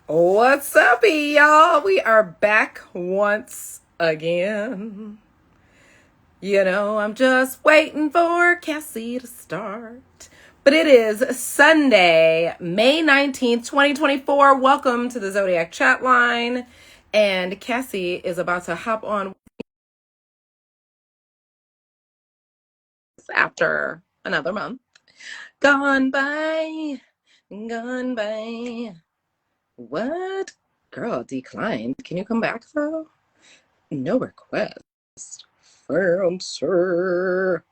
What's up, y'all? We are back once again. I'm just waiting for Cassie to start. But it is Sunday, May 19th, 2024. Welcome to the Zodiac Chatline. And Cassie is about to hop on after another month. Gone by. Gone by. What? Girl, declined. Can you come back, though? No request. Found, sir.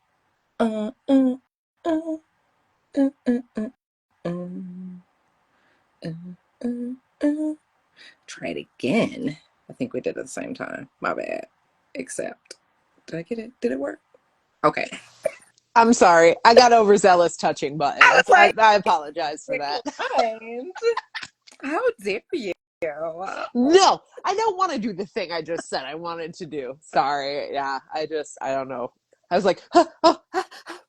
Uh, uh, uh, uh, uh, uh, uh, Try it again. I think we did it at the same time. My bad. Except, did I get it? Did it work? Okay. I'm sorry. I got overzealous touching I was buttons. I, like, I apologize for that. declined. How dare you? No, I don't want to do the thing I just said I wanted to do. Sorry. Yeah, I don't know. I was like,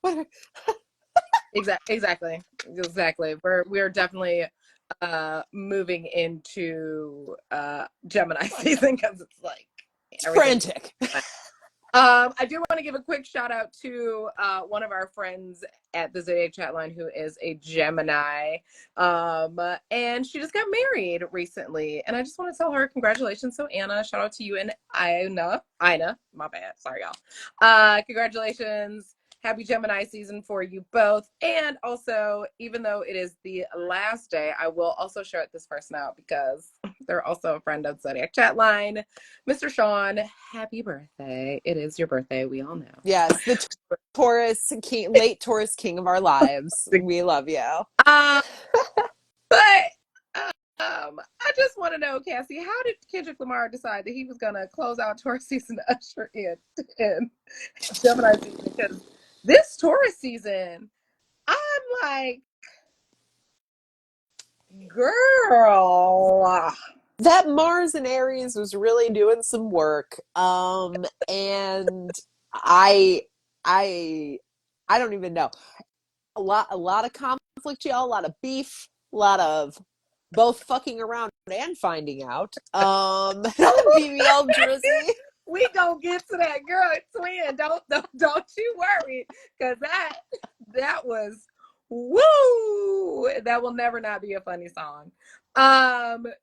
what? Exactly. We're definitely moving into Gemini season because it's like It's everything. frantic. I do want to give a quick shout out to one of our friends at the Zodiac Chatline who is a Gemini, and she just got married recently, and I just want to tell her congratulations. So Anna, shout out to you and Ina, my bad, sorry y'all. Congratulations. Happy Gemini season for you both. And also, even though it is the last day, I will also shout this person out because they're also a friend of Zodiac Chatline. Mr. Sean, happy birthday. It is your birthday. We all know. Yes, the Taurus king, late Taurus king of our lives. We love you. Um, but I just want to know, Cassie, how did Kendrick Lamar decide that he was going to close out Taurus season to usher in Gemini season? Because this Taurus season, I'm like, girl. That Mars in Aries was really doing some work. And I I I don't even know. A lot of conflict, y'all, a lot of beef, a lot of both fucking around and finding out. BBL Drizzy. We gonna get to that, girl. Twin, don't you worry, because that was woo. That will never not be a funny song.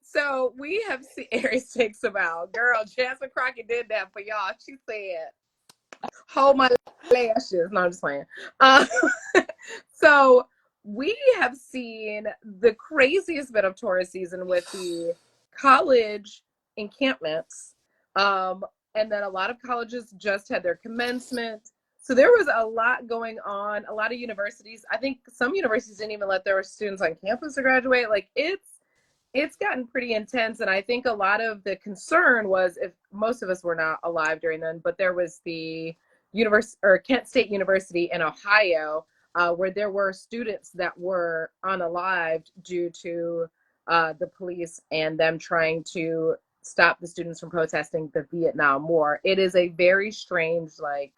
So we have seen Aries takes a vow. Girl, Jasmine Crockett did that for y'all. She said, "Hold my lashes." No, I'm just playing. Uh, so we have seen the craziest bit of Taurus season with the college encampments. And then a lot of colleges just had their commencement. So there was a lot going on. A lot of universities, I think some universities didn't even let their students on campus to graduate. Like it's gotten pretty intense, and I think a lot of the concern was, if most of us were not alive during then, but there was the Kent State University in Ohio, where there were students that were unalived due to the police and them trying to stop the students from protesting the Vietnam War. It is a very strange, like,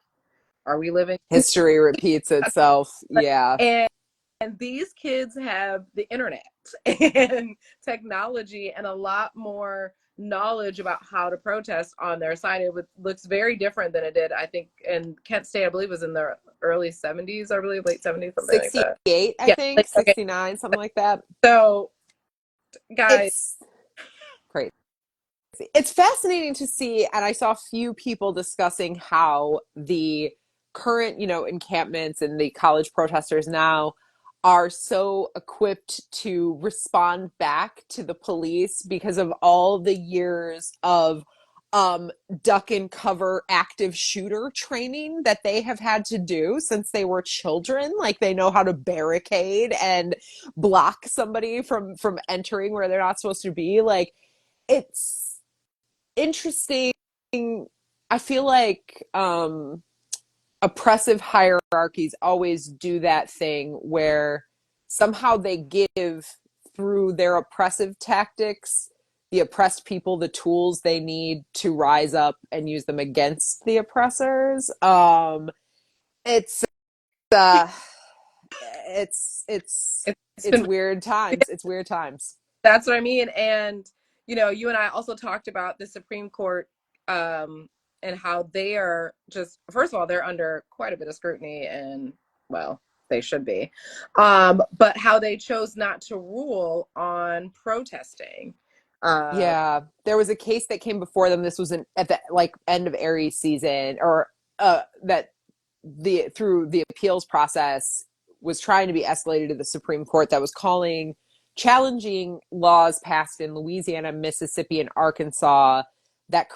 are we living? History repeats itself. Yeah. And these kids have the internet and technology and a lot more knowledge about how to protest on their side. Looks very different than it did, I think, in Kent State. I believe was in the early 70s, I believe, late 70s, something like that. 68, I Yeah. think, Okay. 69, something like that. So, guys. It's crazy. It's fascinating to see, and I saw a few people discussing how the current, encampments and the college protesters now are so equipped to respond back to the police because of all the years of duck and cover active shooter training that they have had to do since they were children. Like, they know how to barricade and block somebody from entering where they're not supposed to be. Like, it's interesting. I feel like oppressive hierarchies always do that thing where somehow they give, through their oppressive tactics, the oppressed people the tools they need to rise up and use them against the oppressors. It's uh it's it's It's it's been weird times. It's weird times. That's what I mean. And, you and I also talked about the Supreme Court, and how they are just, first of all, they're under quite a bit of scrutiny, and, well, they should be. But how they chose not to rule on protesting. Uh, Yeah, there was a case that came before them. This was at the like end of Aries season, or that the through the appeals process was trying to be escalated to the Supreme Court, that was challenging laws passed in Louisiana, Mississippi, and Arkansas that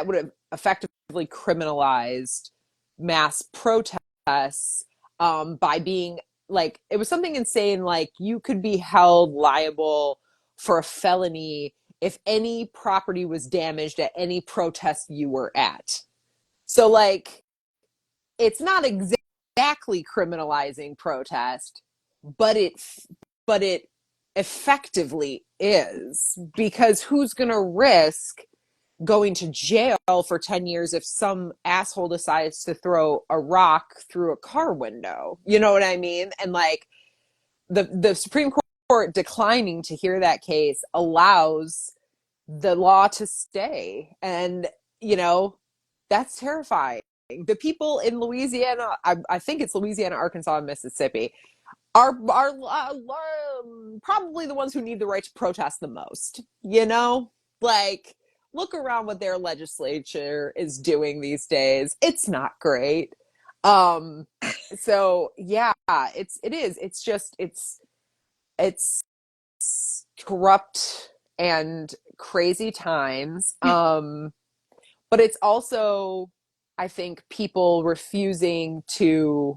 would have effectively criminalized mass protests, by being like, it was something insane, like you could be held liable for a felony if any property was damaged at any protest you were at. So like, it's not exactly criminalizing protest, but it effectively is, because who's going to risk going to jail for 10 years if some asshole decides to throw a rock through a car window? You know what I mean? And like, the Supreme Court declining to hear that case allows the law to stay. And, that's terrifying. The people in Louisiana, I think it's Louisiana, Arkansas, and Mississippi, are probably the ones who need the right to protest the most. Like, look around what their legislature is doing these days. It's not great. So yeah, it's corrupt and crazy times. But it's also, I think, people refusing to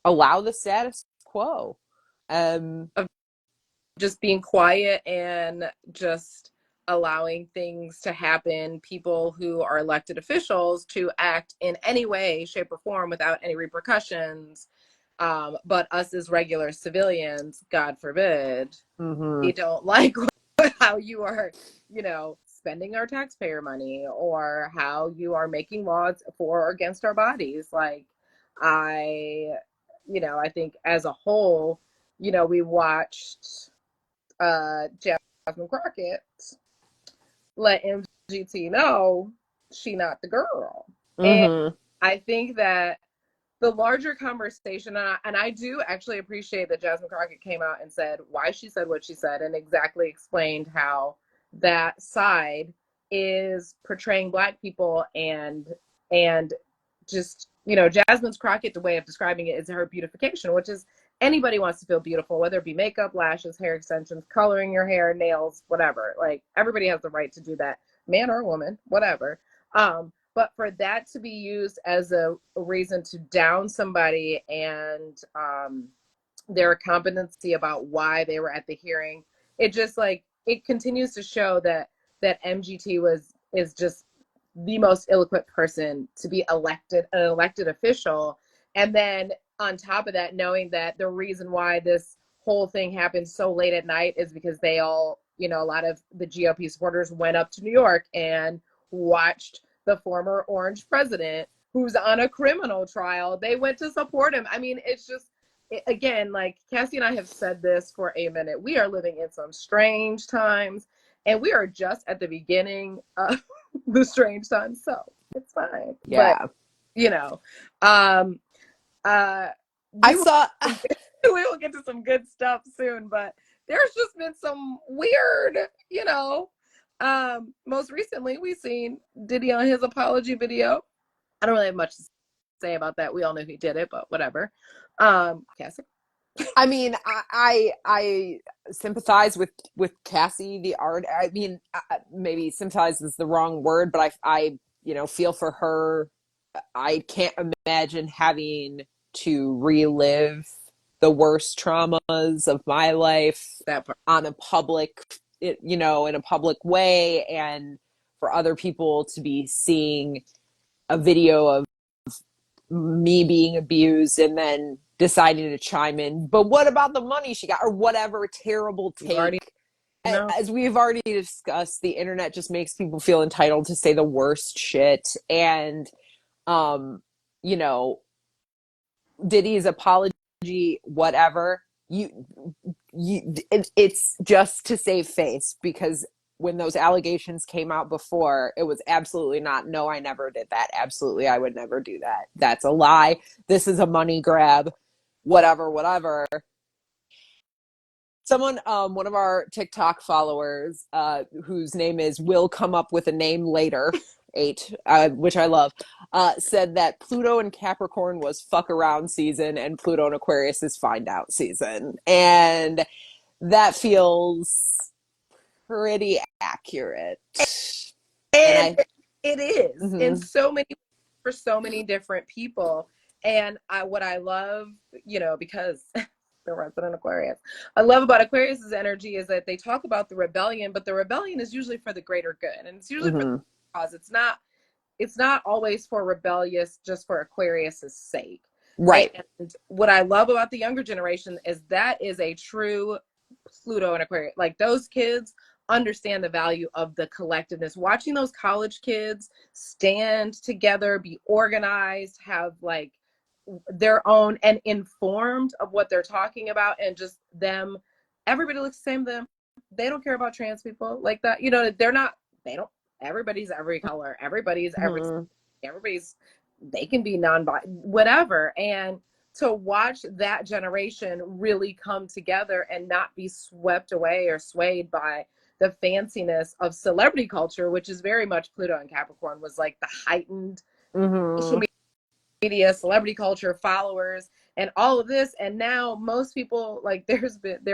allow the status quo. of just being quiet and just allowing things to happen, people who are elected officials to act in any way, shape, or form without any repercussions. But us as regular civilians, God forbid, Mm-hmm. we don't like how you are, spending our taxpayer money, or how you are making laws for or against our bodies. Like, I, I think as a whole, we watched Jasmine Crockett let MGT know she not the girl. And Mm-hmm. I think that the larger conversation, and I do actually appreciate that Jasmine Crockett came out and said why she said what she said, and exactly explained how that side is portraying Black people, and just, Jasmine Crockett, the way of describing it is her beautification, which is anybody wants to feel beautiful, whether it be makeup, lashes, hair extensions, coloring your hair, nails, whatever. Like, everybody has the right to do that, man or woman, whatever. But for that to be used as a reason to down somebody, and their competency about why they were at the hearing, it just, like, it continues to show that MGT is just the most eloquent person to be elected, an elected official. And then on top of that, knowing that the reason why this whole thing happened so late at night is because they all, a lot of the GOP supporters went up to New York and watched the former Orange president, who's on a criminal trial. They went to support him. I mean, it's just, again, like Cassie and I have said this for a minute, we are living in some strange times, and we are just at the beginning of the strange times, so it's fine. But, Yeah. you know, um, I we will saw we will get to some good stuff soon, but there's just been some weird, most recently we seen Diddy on his apology video. I don't really have much to say about that. We all know who did it, but whatever. Cassie. I mean, I sympathize with Cassie, the art. I mean, maybe sympathize is the wrong word, but I feel for her. I can't imagine having to relive the worst traumas of my life That part. on a public, in a public way, and for other people to be seeing a video of me being abused and then deciding to chime in. But what about the money she got, or whatever terrible We've already take? know. As we've already discussed, the internet just makes people feel entitled to say the worst shit. And, um, you know, Diddy's apology, whatever. it's just to save face, because when those allegations came out before, it was absolutely not, no, I never did that. Absolutely, I would never do that. That's a lie. This is a money grab, whatever, whatever. Someone, one of our TikTok followers, whose name is Will Come Up With a Name Later, 8, which I love, said that Pluto and Capricorn was fuck around season and Pluto and Aquarius is find out season. And that feels pretty accurate. And And I, it is in mm-hmm, so many, for so many different people. And what I love, because the resident Aquarius, I love about Aquarius's energy is that they talk about the rebellion, but the rebellion is usually for the greater good, and it's usually for the mm-hmm, cause. It's not always for rebellious just for Aquarius's sake. right. And what I love about the younger generation is that is a true Pluto and Aquarius. Like, those kids understand the value of the collectiveness. Watching those college kids stand together, be organized, have like their own, and informed of what they're talking about, and just them, everybody looks the same to them. They don't care about trans people like that. They're not, they don't, everybody's every color, Mm-hmm. everybody's, they can be whatever. And to watch that generation really come together and not be swept away or swayed by the fanciness of celebrity culture, which is very much Pluto and Capricorn, was like the heightened social Mm-hmm. media, celebrity culture, followers, and all of this. And now most people, like, there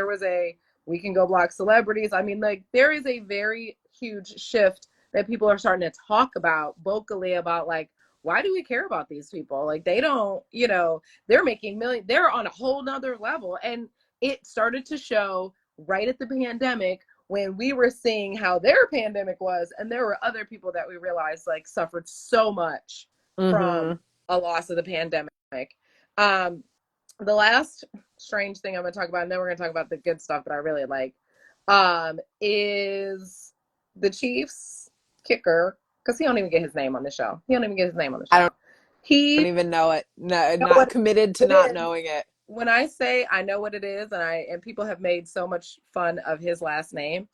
was a, we can go block celebrities. I mean, like, there is a very huge shift that people are starting to talk about vocally about, like, why do we care about these people? Like, they don't, they're making millions, they're on a whole nother level. And it started to show right at the pandemic, when we were seeing how their pandemic was, and there were other people that we realized like suffered so much from Mm-hmm. a loss of the pandemic. Um, the last strange thing I'm going to talk about, and then we're going to talk about the good stuff that I really like, is the Chiefs kicker, because he don't even get his name on the show. He don't even get his name on the I show. don't He, even know it. No, know not what committed to it not is. knowing it. When I say I know what it is, and people have made so much fun of his last name,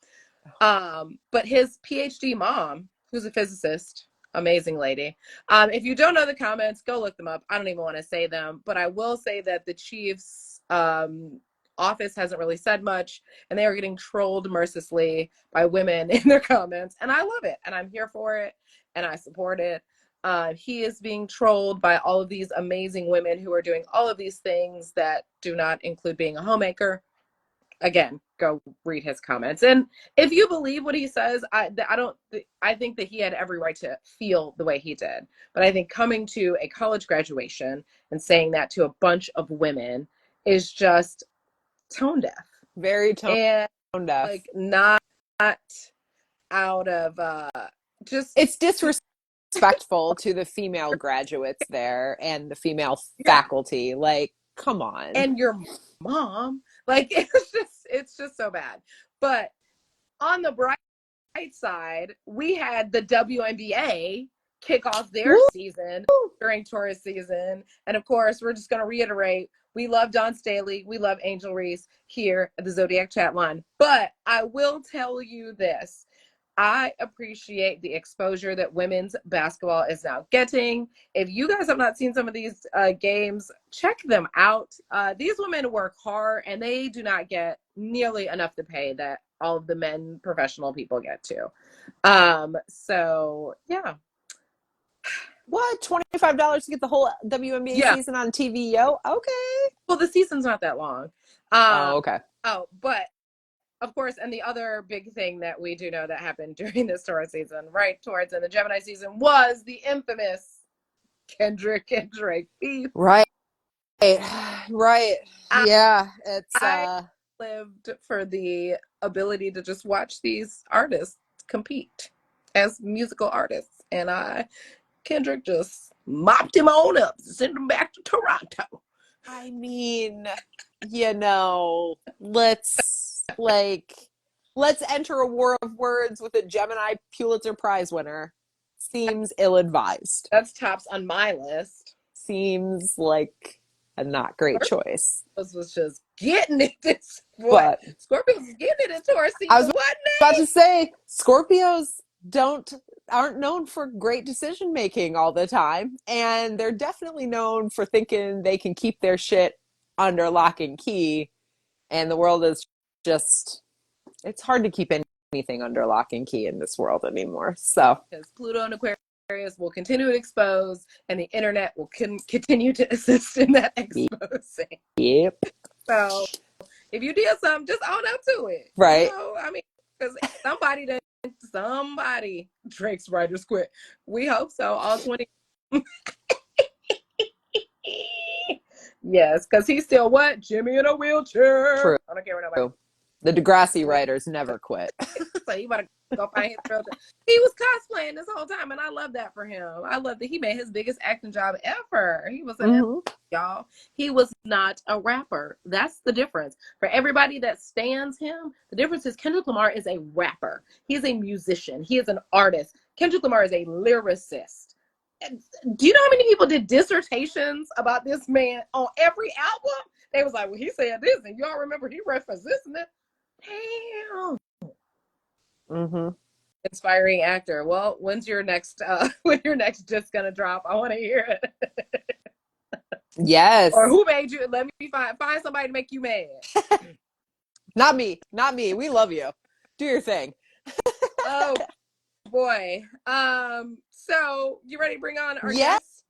but his PhD mom, who's a physicist, amazing lady. If you don't know the comments, go look them up. I don't even want to say them, but I will say that the Chiefs office hasn't really said much, and they are getting trolled mercilessly by women in their comments, and I love it, and I'm here for it, and I support it. He is being trolled by all of these amazing women who are doing all of these things that do not include being a homemaker. Again, go read his comments. And if you believe what he says, I think that he had every right to feel the way he did. But I think coming to a college graduation and saying that to a bunch of women is just tone deaf. Very tone And deaf. like, not out of just It's disrespectful to the female graduates there and the female yeah. faculty. Like, come on. And your mom. Like, it's just so bad. But on the bright side, we had the WNBA kick off their Woo! season during Taurus season. And of course, we're just going to reiterate, we love Dawn Staley. We love Angel Reese here at the Zodiac Chatline. But I will tell you this. I appreciate the exposure that women's basketball is now getting. If you guys have not seen some of these games, check them out. These women work hard, and they do not get nearly enough to pay that all of the men professional people get to. So yeah. What? $25 to get the whole WNBA Yeah. season on TV, yo? Okay. Well, the season's not that long. Oh, Um, okay. but of course, and the other big thing that we do know that happened during this Taurus season, right towards in the Gemini season, was the infamous Kendrick and Drake beef. Right. Right. I, Yeah. It's I lived for the ability to just watch these artists compete as musical artists, and Kendrick just mopped him on up, sent him back to Toronto. I mean, let's enter a war of words with a Gemini Pulitzer Prize winner. Seems ill-advised. That's tops on my list. Seems like a not great choice. This was just getting it this boy. But Scorpios is getting it in Taurus season. I was What about to say, Scorpios aren't known for great decision making all the time, and they're definitely known for thinking they can keep their shit under lock and key, and the world is just, it's hard to keep anything under lock and key in this world anymore. So because Pluto and Aquarius will continue to expose, and the internet will continue to assist in that exposing. yep. So if you did something, just own up to it. Right. You know, I mean, because somebody Drake's writers quit. We hope so. All 20. Yes, because he's still what? Jimmy in a wheelchair. True. I don't care what nobody. The Degrassi writers never quit. So you better go find his real. He was cosplaying this whole time, and I love that for him. I love that he made his biggest acting job ever. He was an y'all. He was not a rapper. That's the difference. For everybody that stands him, the difference is Kendrick Lamar is a rapper. He is a musician. He is an artist. Kendrick Lamar is a lyricist. Do you know how many people did dissertations about this man on every album? They was like, well, he said this, and y'all remember he referenced this and that. Damn. Inspiring actor. Well, when's your next just gonna drop? I want to hear it. Yes. Or who made you? Let me find somebody to make you mad. Not me. We love you. Do your thing. Oh boy. So you ready to bring on our guest?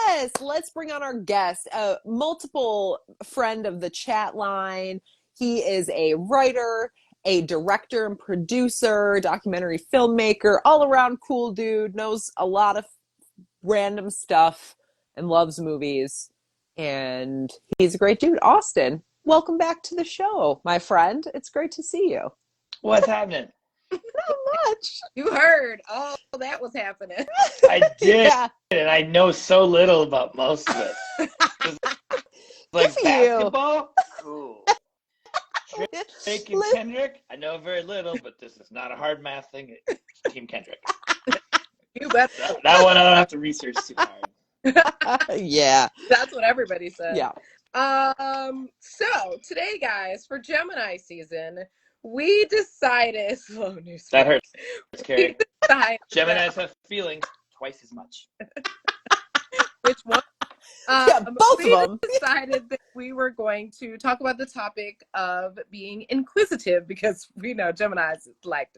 Yes, let's bring on our guest, a multiple friend of the Chatline. He is a writer, a director and producer, documentary filmmaker, all around cool dude, knows a lot of random stuff and loves movies. And he's a great dude. Austin, welcome back to the show, my friend. It's great to see you. What's happening? Not much. You heard all that was happening. I did, and I know so little about most of it. Like basketball? Cool. Drake and Kendrick? I know very little, but this is not a hard math thing. It's Team Kendrick. You bet. That one I don't have to research too hard. Yeah. That's what everybody said. Yeah. So today, guys, for Gemini season, we decided slow news. That hurts. Carrie. Geminis have feelings twice as much. Which one? Both of them. We decided that we were going to talk about the topic of being inquisitive, because we know Geminis like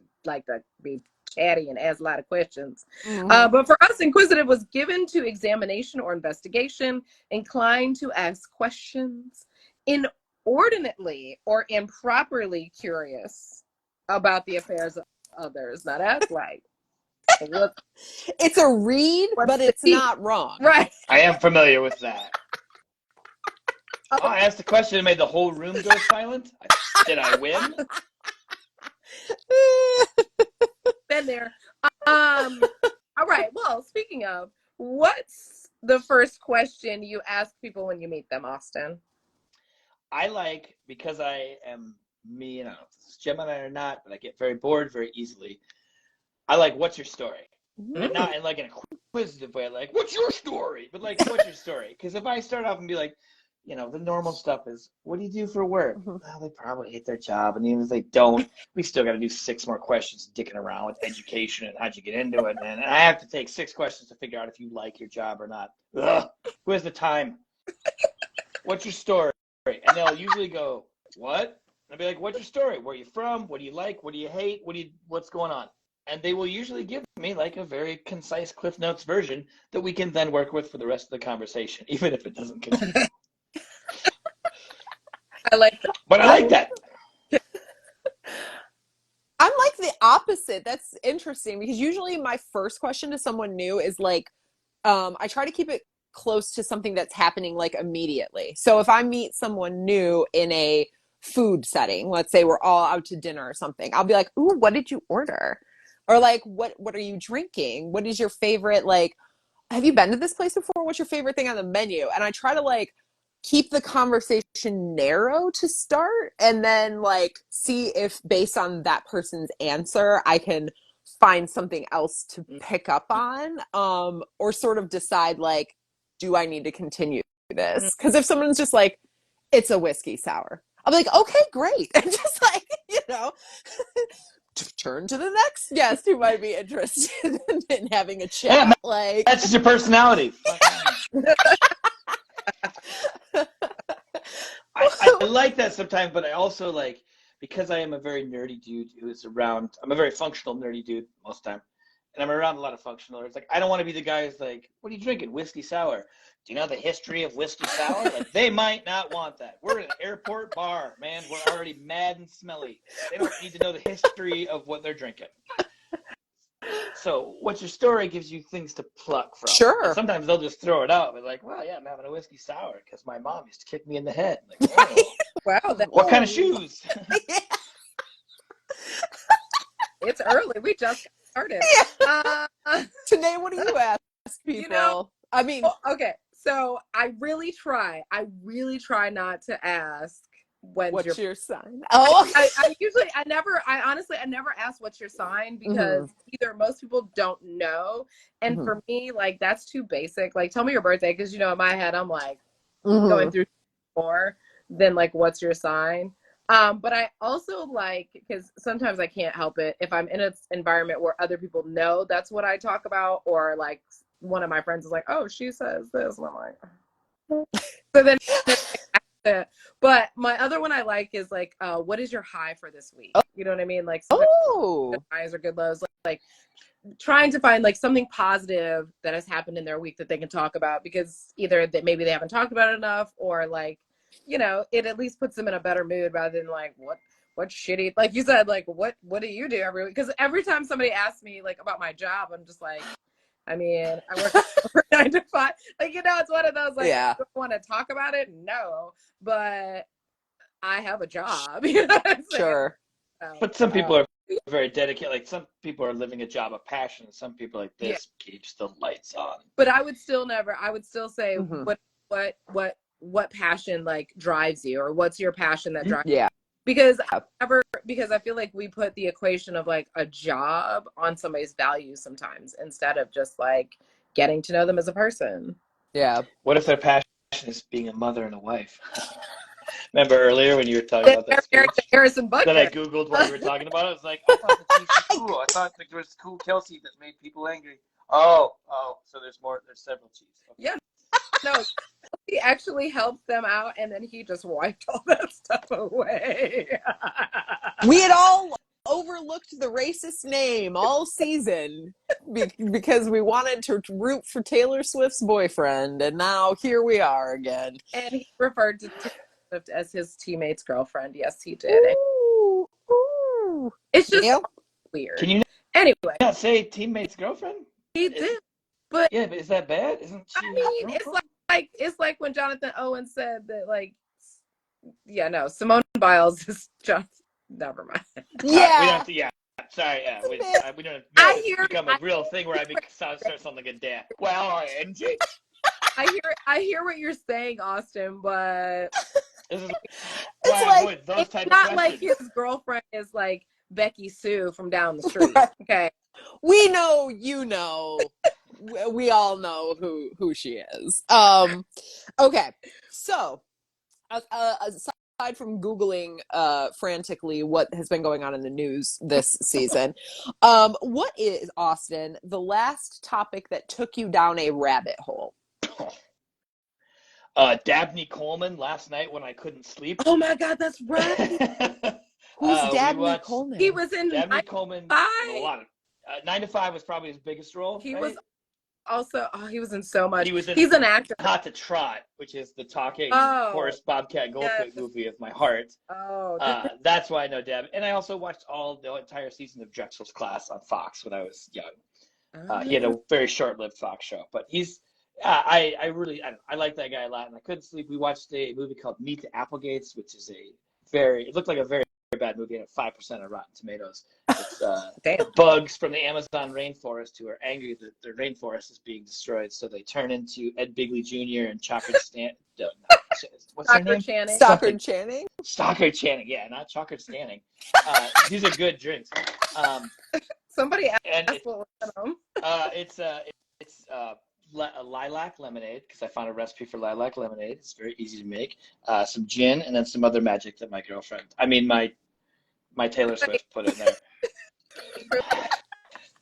to be chatty and ask a lot of questions. But for us, inquisitive was given to examination or investigation, inclined to ask questions, inordinately or improperly curious about the affairs of others. Now that's like, it's a read, but it's not wrong. Right. I am familiar with that. I asked the question and made the whole room go silent. Did I win? Been there. All right. Well, speaking of, what's the first question you ask people when you meet them, Austin? Because I am me, and I don't know if this is Gemini or not, but I get very bored very easily. What's your story? And not in like an inquisitive way, like, what's your story? But like, what's your story? Because if I start off and be like, the normal stuff is, what do you do for work? Well, they probably hate their job. And even if they don't, we still got to do 6 more questions dicking around with education and how'd you get into it. And I have to take 6 questions to figure out if you like your job or not. Ugh, who has the time? What's your story? And they'll usually go, what? And I'll be like, what's your story? Where are you from? What do you like? What do you hate? What's going on? And they will usually give me like a very concise Cliff Notes version that we can then work with for the rest of the conversation, even if it doesn't continue. I like that. But I like that. I'm like the opposite. That's interesting, because usually my first question to someone new is like, I try to keep it close to something that's happening like immediately. So if I meet someone new in a food setting, let's say we're all out to dinner or something, I'll be like, ooh, what did you order? Or like, what are you drinking? What is your favorite, like, have you been to this place before? What's your favorite thing on the menu? And I try to like keep the conversation narrow to start, and then like see if based on that person's answer, I can find something else to pick up on, or sort of decide like, do I need to continue this? Because if someone's just like, it's a whiskey sour, I'm like, okay, great. And just like, turn to the next guest who might be interested in having a chat. Yeah, like, that's just your personality. I like that sometimes, but I also like, because I am a very nerdy dude who's around, I'm a very functional nerdy dude most of the time, and I'm around a lot of functionalers. Like, I don't want to be the guy who's like, what are you drinking? Whiskey sour. Do you know the history of whiskey sour? Like, they might not want that. We're in an airport bar, man. We're already mad and smelly. They don't need to know the history of what they're drinking. So what's your story gives you things to pluck from. Sure. And sometimes they'll just throw it out. But like, well, yeah, I'm having a whiskey sour because my mom used to kick me in the head. Like, oh, Wow. what kind of shoes? Yeah. It's early. We just started. Yeah. Tanae, what do you ask people? I mean, okay. So I really try not to ask what's your sign? Oh, I honestly never ask what's your sign, because either most people don't know, and for me, like, that's too basic. Like, tell me your birthday, because in my head I'm like going through more than like what's your sign. But I also like, because sometimes I can't help it if I'm in an environment where other people know that's what I talk about, or like one of my friends is like, oh, she says this, and I'm like, so then but my other one I like is like, what is your high for this week? You know what I mean? Like, the highs are good lows, like trying to find like something positive that has happened in their week that they can talk about, because either that maybe they haven't talked about it enough, or like, it at least puts them in a better mood, rather than like, what shitty, like you said, like, what do you do every week? Because every time somebody asks me like about my job, I'm just like, I mean, I work 9 to 5. Like, it's one of those, like, I don't want to talk about it. No, but I have a job. You know what I'm saying? Sure. But some people are very dedicated. Like, some people are living a job of passion. Some people like this keeps the lights on. But I would still say, what passion like drives you, or what's your passion that drives you? Because I feel like we put the equation of like a job on somebody's values sometimes, instead of just like getting to know them as a person. Yeah. What if their passion is being a mother and a wife? Remember earlier when you were talking about that speech Harrison Butker that I Googled while you were talking about it? I was like, I thought the chief was cool. I thought like, there was cool Kelsey that made people angry. Oh, so there's several chiefs. Okay. Yeah. No, he actually helped them out, and then he just wiped all that stuff away. We had all overlooked the racist name all season because we wanted to root for Taylor Swift's boyfriend, and now here we are again. And he referred to Taylor Swift as his teammate's girlfriend. Yes, he did. Ooh. It's just weird. Can you not say teammate's girlfriend? He did. But yeah, but is that bad? Isn't she? I mean, it's like when Jonathan Owen said that, like, Simone Biles is just, never mind. We don't have to, sorry, we don't have to become a real thing where I start something like a dad. Well, Angie. I hear what you're saying, Austin, but it's like, it's not like his girlfriend is like Becky Sue from down the street. Okay. We know, we all know who she is. Okay, so aside from Googling frantically what has been going on in the news this season, what is, Austin, the last topic that took you down a rabbit hole? Dabney Coleman last night when I couldn't sleep. Oh my God, that's right. Who's Dabney Coleman? He was in Dabney Coleman. A lot of 9 to 5 was probably his biggest role. He was also, he was in so much. He's an actor. Hot to Trot, which is the talking horse Bobcat Goldthwait movie of my heart. That's why I know Deb. And I also watched the entire season of Drexel's Class on Fox when I was young. He had a very short-lived Fox show, but he's I like that guy a lot, and I couldn't sleep. We watched a movie called Meet the Applegates, which is it looked like a very bad movie, and at 5% on Rotten Tomatoes. It's bugs from the Amazon rainforest who are angry that their rainforest is being destroyed, so they turn into Ed Bigley Jr. and Chocolate Stanton. What's their name? Stockard Channing. Stockard Channing, yeah, not Chocolate Stanning. These are good drinks. Somebody asked what was in them. It's lilac lemonade, because I found a recipe for lilac lemonade. It's very easy to make. Some gin, and then some other magic that my Taylor Swift put in there.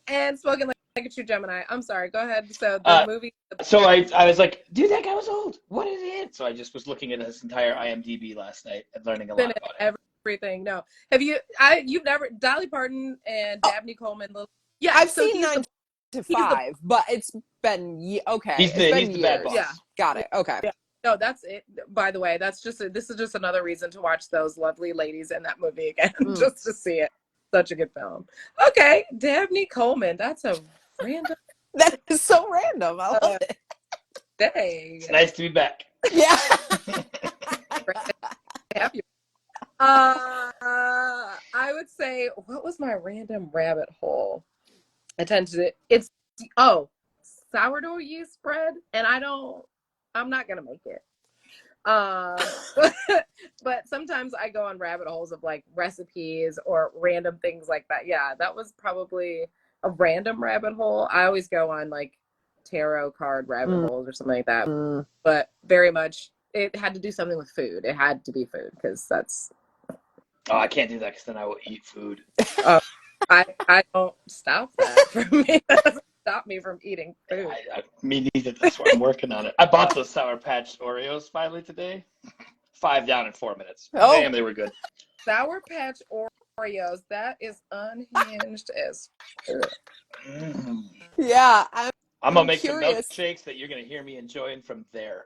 And spoken like a true Gemini. I'm sorry. Go ahead. So the movie. So I was like, dude, that guy was old. What is it? So I just was looking at his entire IMDb last night and learning a lot about it. Everything. No. Have you? You've never Dolly Parton and Dabney Coleman. Yeah, I've seen 9 to 5, but it's been okay. He's the bad boss. Yeah, got it. Okay. Yeah. No, that's it. By the way, this is just another reason to watch those lovely ladies in that movie again, just to see it. Such a good film. Okay, Dabney Coleman. That's a random. That is so random. I love it. Dang. It's nice to be back. Yeah. Happy. I would say, what was my random rabbit hole? It's sourdough yeast bread, and I'm not gonna make it. But sometimes I go on rabbit holes of like recipes or random things like that. Yeah, that was probably a random rabbit hole. I always go on like tarot card rabbit holes or something like that. But very much, it had to do something with food. It had to be food, because that's. Oh, I can't do that, because then I will eat food. I don't stop that from me. That doesn't stop me from eating food. Me neither. That's why I'm working on it. I bought those Sour Patch Oreos finally today. 5 down in 4 minutes. Oh. Damn, they were good. Sour Patch Oreos. That is unhinged as. Yeah, I'm gonna make some milkshakes that you're gonna hear me enjoying from there.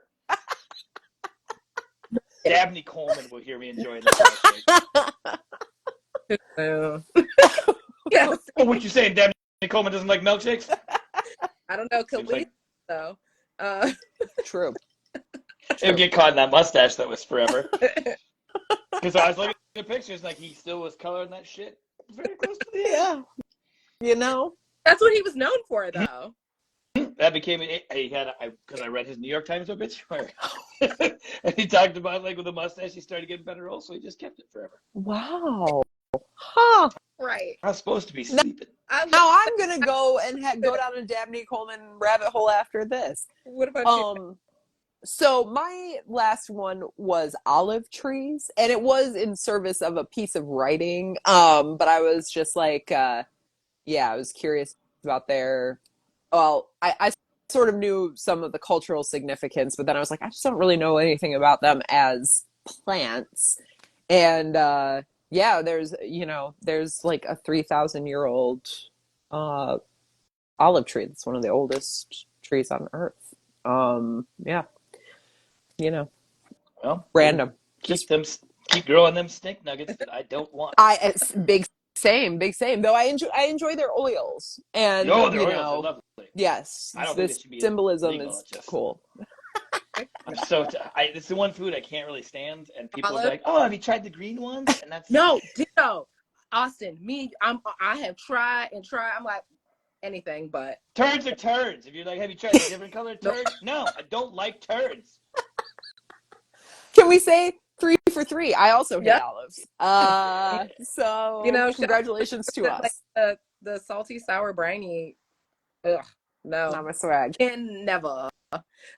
Dabney Coleman will hear me enjoying the milkshakes. Yes. Oh, what you saying? Dabney Coleman doesn't like milkshakes? I don't know. Khalees, though. True. He'll get caught in that mustache that was forever. Because I was looking at the pictures, like he still was coloring that shit very close to the end. Yeah. That's what he was known for, though. That became because I read his New York Times obituary, and he talked about like with a mustache he started getting better roles, so he just kept it forever. Wow. Huh. Right. I was supposed to be sleeping. Now I'm gonna go and go down a Dabney Coleman rabbit hole after this. What about you? So my last one was olive trees, and it was in service of a piece of writing. But I was just like, I was curious about I sort of knew some of the cultural significance, but then I was like, I just don't really know anything about them as plants. And there's like a 3,000-year-old olive tree. That's one of the oldest trees on Earth. Well, random. Keep growing them stink nuggets that I don't want. It's big same. Though I enjoy their oils, and their oils are lovely. Yes, I don't this think it should be symbolism illegal, is cool. I'm it's the one food I can't really stand, and people are like, "Oh, have you tried the green ones?" And that's no, ditto. Austin, I have tried. I'm like anything but turds are turds. If you're like, have you tried a different color turd? No, I don't like turds. Can we say 3 for 3? I also hate olives. So congratulations to us. Like the salty sour briny. Ugh, no, not my swag. Can never.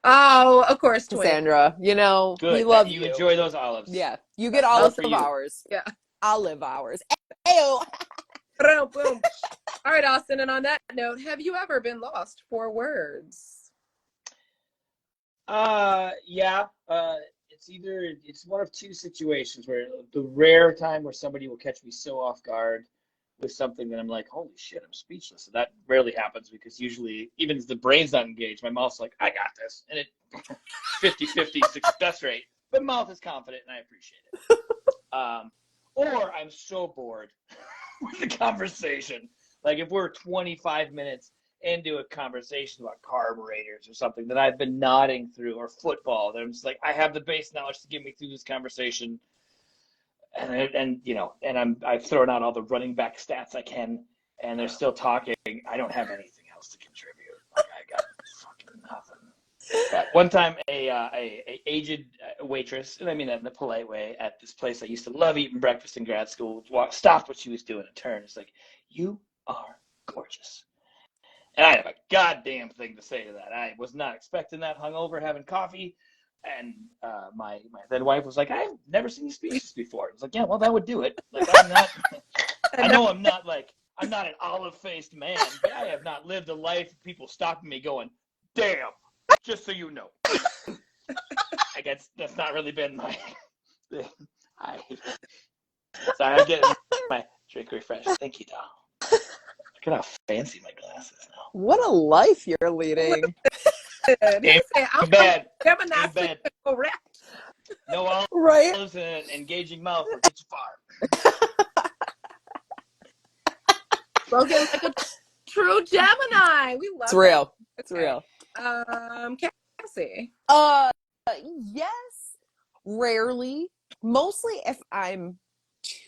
Oh, of course, Cassandra. Good. We love you. Enjoy those olives. Yeah, you get olive hours. Yeah, olive hours. Ayo. Boom. All right, Austin. And on that note, have you ever been lost for words? Yeah. It's one of two situations where the rare time where somebody will catch me so off guard with something that I'm like, holy shit, I'm speechless. And that rarely happens, because usually even if the brain's not engaged, my mouth's like, I got this. And it 50-50 success rate. But mouth is confident, and I appreciate it. Or I'm so bored with the conversation. Like if we're 25 minutes into a conversation about carburetors or something that I've been nodding through, or football, that I'm just like, I have the base knowledge to get me through this conversation. And I've thrown out all the running back stats I can, and they're still talking. I don't have anything else to contribute. Like, I got fucking nothing. But one time, a aged waitress, and I mean that in a polite way, at this place I used to love eating breakfast in grad school, stopped what she was doing and turned. It's like, you are gorgeous. And I have a goddamn thing to say to that. I was not expecting that, hungover, having coffee. And my then wife was like, I've never seen you speechless before. I was like, yeah, well, that would do it. Like, I'm not, I know I'm not an olive-faced man, but I have not lived a life of people stopping me going, damn, just so you know. I guess that's not really been my thing. Sorry, I'm getting my drink refreshed. Thank you, doll. Look at how fancy my glass is now. What a life you're leading. Ain't bad. Gemini Ain't bad. correct. No olives Right? and an engaging mouth will get you far. Spoken like a true Gemini. We love It's real. that. It's real. Cassie. Yes. Rarely. Mostly if I'm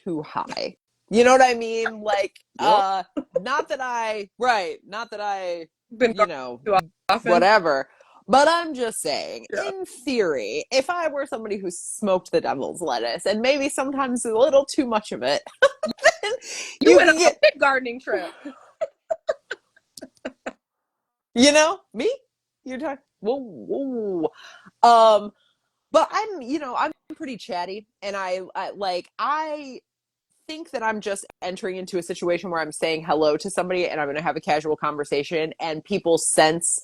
too high. You know what I mean? Like, Yep. not that I, Been you know, too often. whatever. But I'm just saying, Yeah. in theory, if I were somebody who smoked the devil's lettuce and maybe sometimes a little too much of it, then You went can on get, a big gardening trip. you know, me? You're talking, whoa. But I'm pretty chatty, and I think that I'm just entering into a situation where I'm saying hello to somebody and I'm going to have a casual conversation, and people sense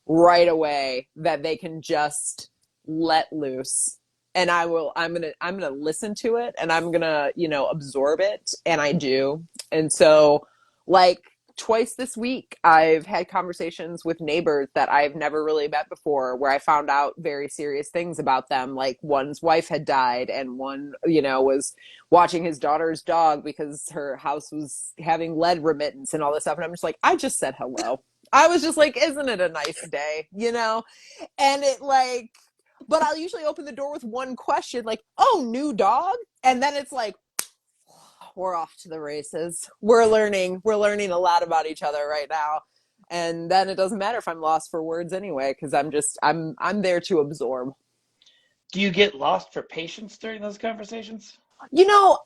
right away that they can just let loose. And I'm going to listen to it, and I'm going to, absorb it. And I do. And so, like, twice this week, I've had conversations with neighbors that I've never really met before, where I found out very serious things about them. Like, one's wife had died, and one, was watching his daughter's dog because her house was having lead remittance and all this stuff. And I'm just like, I just said hello. I was just like, isn't it a nice day? And it like, but I'll usually open the door with one question, like, oh, new dog. And then it's like, we're off to the races. We're learning a lot about each other right now. And then it doesn't matter if I'm lost for words anyway, because I'm there to absorb. Do you get lost for patience during those conversations?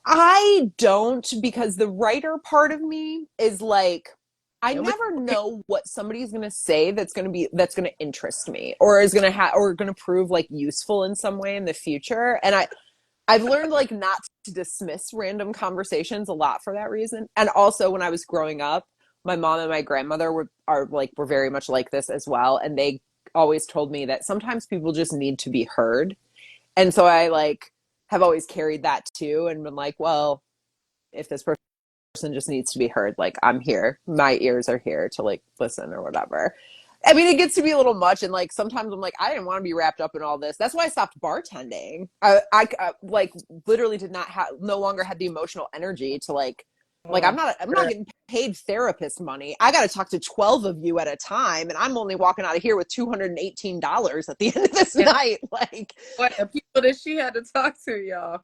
I don't, because the writer part of me is like, I never know what somebody's going to say that's going to interest me, or is going to or going to prove like useful in some way in the future. And I've learned like not to dismiss random conversations a lot for that reason. And also, when I was growing up, my mom and my grandmother were very much like this as well. And they always told me that sometimes people just need to be heard. And so I have always carried that too, and been like, well, if this person just needs to be heard, like, I'm here. My ears are here to like listen or whatever. I mean, it gets to be a little much, and like sometimes I'm like, I didn't want to be wrapped up in all this. That's why I stopped bartending. I like literally no longer had the emotional energy to like I'm not getting paid therapist money. I got to talk to 12 of you at a time, and I'm only walking out of here with $218 at the end of this night. Like, what the people that she had to talk to, y'all.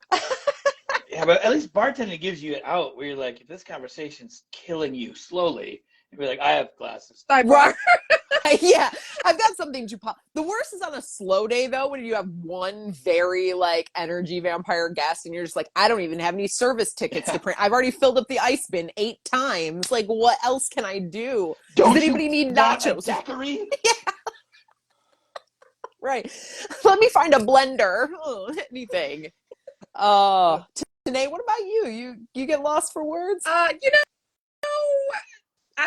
Yeah, but at least bartending gives you an out where you're like, if this conversation's killing you slowly, you'll be like, I have glasses. Right. Yeah, I've got something to pop. The worst is on a slow day, though, when you have one very like energy vampire guest, and you're just like, I don't even have any service tickets to print. I've already filled up the ice bin 8 times. Like, what else can I do? Does anybody need nachos? Daiquiri? Yeah. Right. Let me find a blender. Anything. Tanae, what about you? You get lost for words? I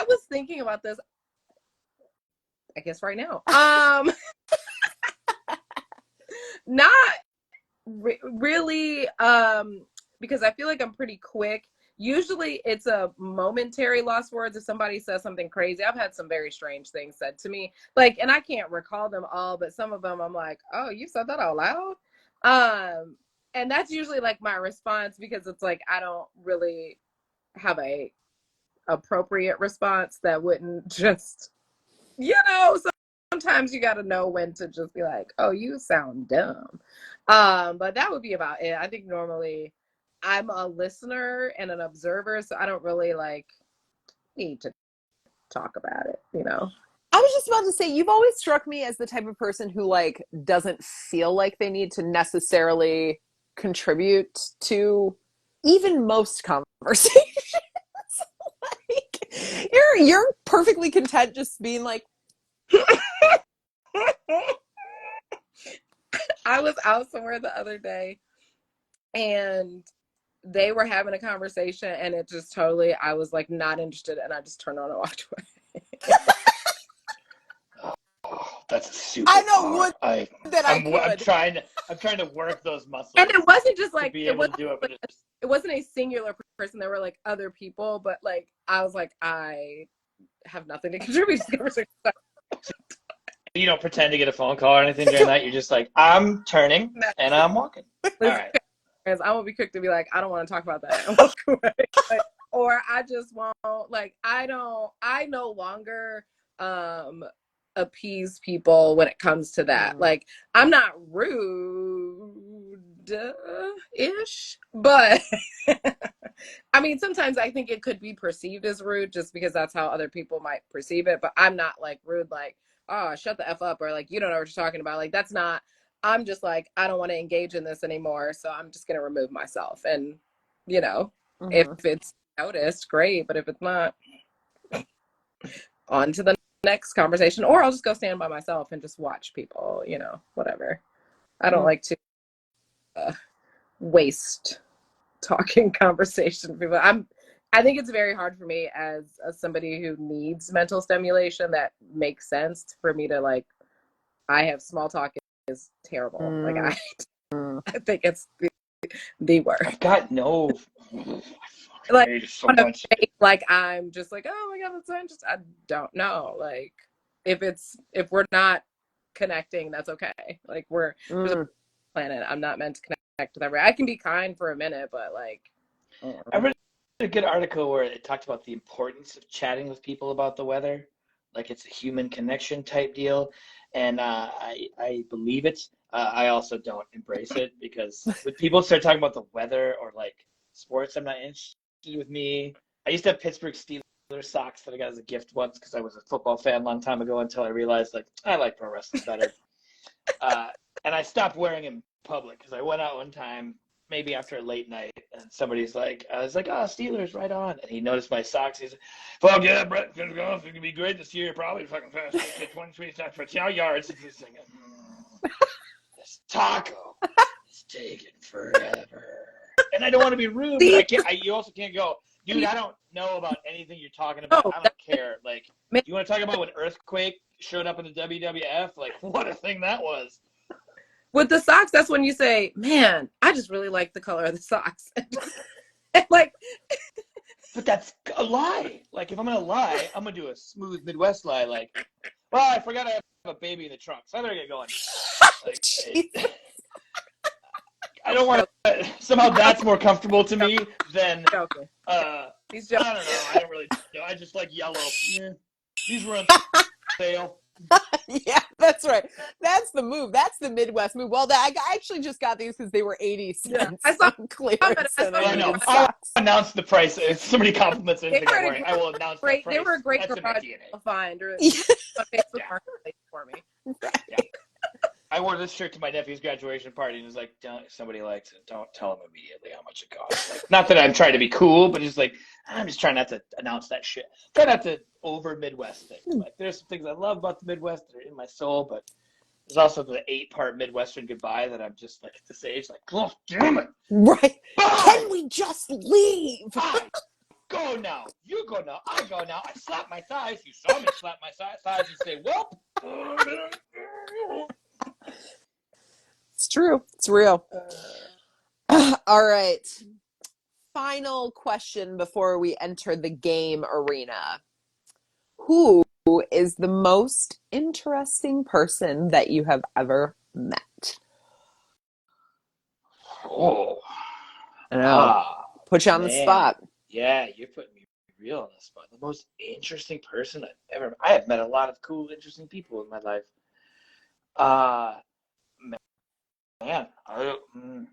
was thinking about this, I guess right now. Not really, because I feel like I'm pretty quick. Usually it's a momentary lost words if somebody says something crazy. I've had some very strange things said to me, like, and I can't recall them all, but some of them I'm like, oh, you said that out loud? And that's usually like my response, because it's like I don't really have a appropriate response that wouldn't just, sometimes you got to know when to just be like, oh, you sound dumb. But that would be about it. I think normally I'm a listener and an observer, so I don't really like need to talk about it. I was just about to say, you've always struck me as the type of person who like doesn't feel like they need to necessarily contribute to even most conversations. Like, you're perfectly content just being like, I was out somewhere the other day and they were having a conversation and it just totally, I was like not interested and I just turned on and walked away. Oh, that's a super I know bar. would that I could. I'm trying to work those muscles. And it wasn't just to like, be it able to wasn't do it, but like, it wasn't a singular person. There were like other people, but like, I was like, I have nothing to contribute to the conversation. you don't pretend to get a phone call or anything during that. You're just like, I'm turning and I'm walking. All right. I won't be quick to be like, I don't want to talk about that and walk away. Like, or I just won't, like, I no longer appease people when it comes to that. Like, I'm not rude-ish, but I mean, sometimes I think it could be perceived as rude just because that's how other people might perceive it, but I'm not like rude, like, oh, shut the F up, or like, you don't know what you're talking about. Like, that's not, I'm just like, I don't want to engage in this anymore, so I'm just going to remove myself. And, you know, if it's noticed, great, but if it's not, on to the next conversation, or I'll just go stand by myself and just watch people, you know, whatever. I don't like to waste talking conversation with people. I think it's very hard for me as somebody who needs mental stimulation that makes sense for me to like, I have small talk is terrible. Like I think it's the worst. I've got no like so much. Like I'm just like, oh my god, that's so interesting. I don't know. Like if we're not connecting, that's okay. Like there's a planet. I'm not meant to connect with everyone. I can be kind for a minute, but like I read a good article where it talked about the importance of chatting with people about the weather. Like it's a human connection type deal. And I believe it. I also don't embrace it because when people start talking about the weather or like sports, I'm not interested with me. I used to have Pittsburgh Steelers socks that I got as a gift once because I was a football fan a long time ago until I realized like I like pro wrestling better. And I stopped wearing them in public because I went out one time, maybe after a late night, and somebody's like, I was like, oh, Steelers, right on. And he noticed my socks. He's like, fuck yeah, Brett, it's going to be great this year. Probably fucking fast. 23 sacks for 10 yards. And he's thinking, this taco is taking forever. And I don't want to be rude, but you also can't go, dude, I don't know about anything you're talking about. I don't care. Like, you want to talk about when Earthquake showed up in the WWF? Like, what a thing that was. With the socks, that's when you say, man, I just really like the color of the socks. And like, but that's a lie. Like, if I'm going to lie, I'm going to do a smooth Midwest lie. Like, well, I forgot I have a baby in the trunk, so I better get going. Like, I don't want to, somehow that's more comfortable to me than, I don't know. I don't really know. I just like yellow. Yeah. These were on sale. Yeah, that's right. That's the move. That's the Midwest move. Well, I actually just got these because they were 80 cents on clearance. I know. I'll announce the price. If somebody compliments anything I'm wearing, I will announce the price. They were a great garage find. On Facebook Marketplace for me. Yeah. I wore this shirt to my nephew's graduation party, and it was like, somebody likes it. Don't tell him immediately how much it costs. Like, not that I'm trying to be cool, but just like, I'm just trying not to announce that shit. Try not to over Midwest things. Like, there's some things I love about the Midwest that are in my soul, but there's also the 8-part Midwestern goodbye that I'm just like at this age, like, oh, damn it. Right. Can we just leave? I go now. You go now. I go now. I slap my thighs. You saw me slap my thighs and say, well. It's true. It's real. All right. Final question before we enter the game arena. Who is the most interesting person that you have ever met? Oh. I know. Put you on the spot. Yeah, you're putting me real on the spot. The most interesting person I have met a lot of cool, interesting people in my life. Man, I'm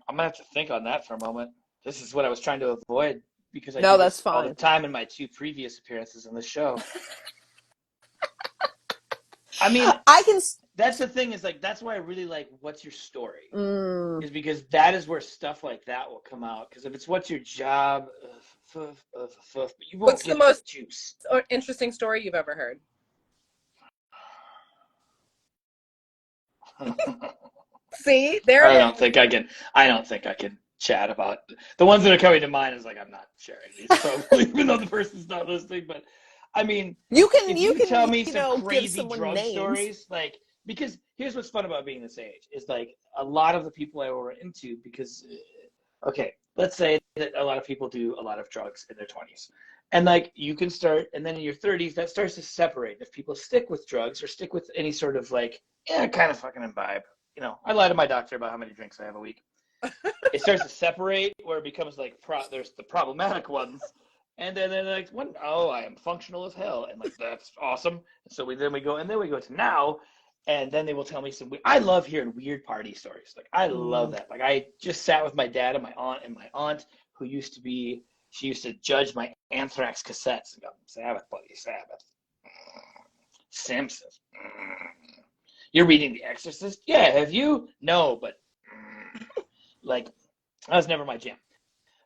gonna have to think on that for a moment. This is what I was trying to avoid because I do this all the time in my 2 previous appearances on the show. I mean, That's the thing is like, that's why I really like What's Your Story? Mm. Is because that is where stuff like that will come out. Because if it's What's Your Job, but you won't What's the get the most juice. interesting story you've ever heard? See, there I it don't is. think I can chat about the ones that are coming to mind. Is like, I'm not sharing these probably, even though the person's not listening. But I mean, if you tell me some give crazy someone drug names. stories, like, because here's what's fun about being this age is like a lot of the people I were into, because okay, let's say that a lot of people do a lot of drugs in their 20s. And like you can start, and then in your 30s, that starts to separate. If people stick with drugs or stick with any sort of like, yeah, kind of fucking imbibe. You know, I lie to my doctor about how many drinks I have a week. It starts to separate where it becomes like, there's the problematic ones. And then they're like, oh, I am functional as hell. And like, that's awesome. So then we go to now. And then they will tell me I love hearing weird party stories. Like, I love that. Like, I just sat with my dad and my aunt, who she used to judge my Anthrax cassettes and go, Sabbath, buddy, Sabbath. Simpsons. You're reading The Exorcist? Yeah, have you? No, but like, that was never my jam.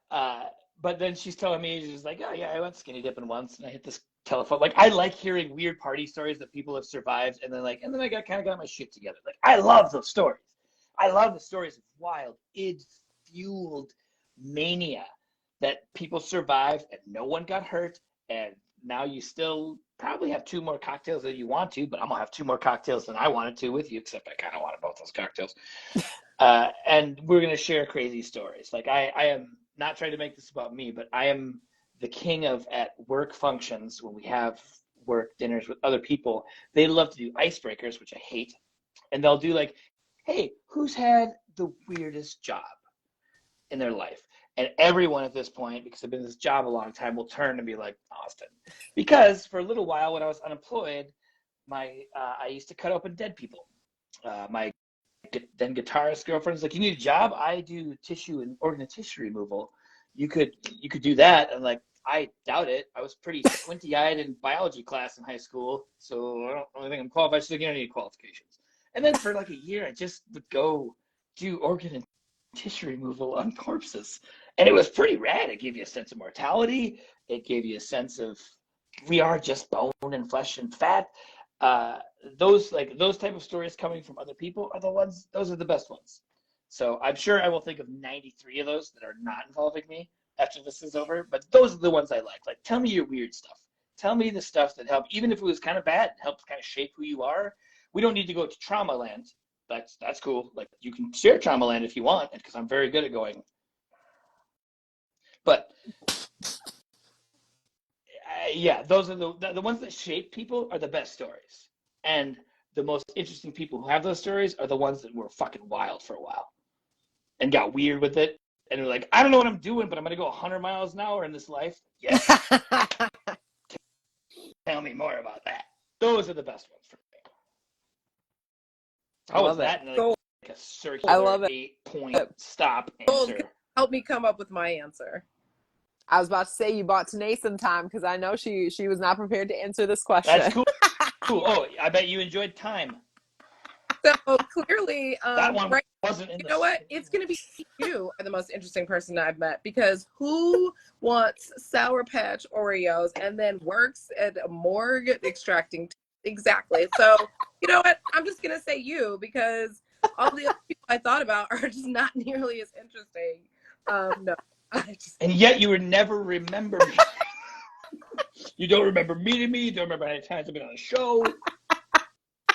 But then she's telling me, she's like, oh yeah, I went skinny dipping once and I hit this telephone. Like, I like hearing weird party stories that people have survived, and then I got my shit together. Like, I love those stories. I love the stories of wild, id-fueled mania that people survived and no one got hurt, and now you still probably have 2 more cocktails than you want to, but I'm gonna have 2 more cocktails than I wanted to with you, except I kind of wanted both those cocktails. And we're gonna share crazy stories. Like, I am not trying to make this about me, but I am the king of, at work functions, when we have work dinners with other people, they love to do icebreakers, which I hate. And they'll do like, hey, who's had the weirdest job in their life? And everyone at this point, because I've been in this job a long time, will turn and be like, Austin. Because for a little while when I was unemployed, I used to cut open dead people. My then guitarist girlfriend's like, you need a job? I do tissue and organ tissue removal. You could do that. And like, I doubt it. I was pretty squinty-eyed in biology class in high school, so I don't really think I'm qualified to get any qualifications. And then for like a year, I just would go do organ and tissue removal on corpses. And it was pretty rad. It gave you a sense of mortality. It gave you a sense of, we are just bone and flesh and fat. Those type of stories coming from other people are those are the best ones. So I'm sure I will think of 93 of those that are not involving me after this is over, but those are the ones I like. Like, tell me your weird stuff. Tell me the stuff that helped, even if it was kind of bad, helped kind of shape who you are. We don't need to go to trauma land. That's cool. Like, you can share trauma land if you want, because I'm very good at going. But yeah, those are the ones that shape people are the best stories. And the most interesting people who have those stories are the ones that were fucking wild for a while and got weird with it. And they're like, I don't know what I'm doing, but I'm going to go 100 miles an hour in this life. Yes. Tell me more about that. Those are the best ones for me. How was that? Like a circular 8-point stop answer. Help me come up with my answer. I was about to say, you bought Tanae some time, because I know she was not prepared to answer this question. That's cool. Oh, I bet you enjoyed time. So clearly, that one wasn't in you know what? It's going to be you are the most interesting person I've met, because who wants Sour Patch Oreos and then works at a morgue extracting? Exactly. So, you know what? I'm just going to say you, because all the other people I thought about are just not nearly as interesting. No. And yet you would never remember me. You don't remember meeting me. You don't remember how many times I've been on a show.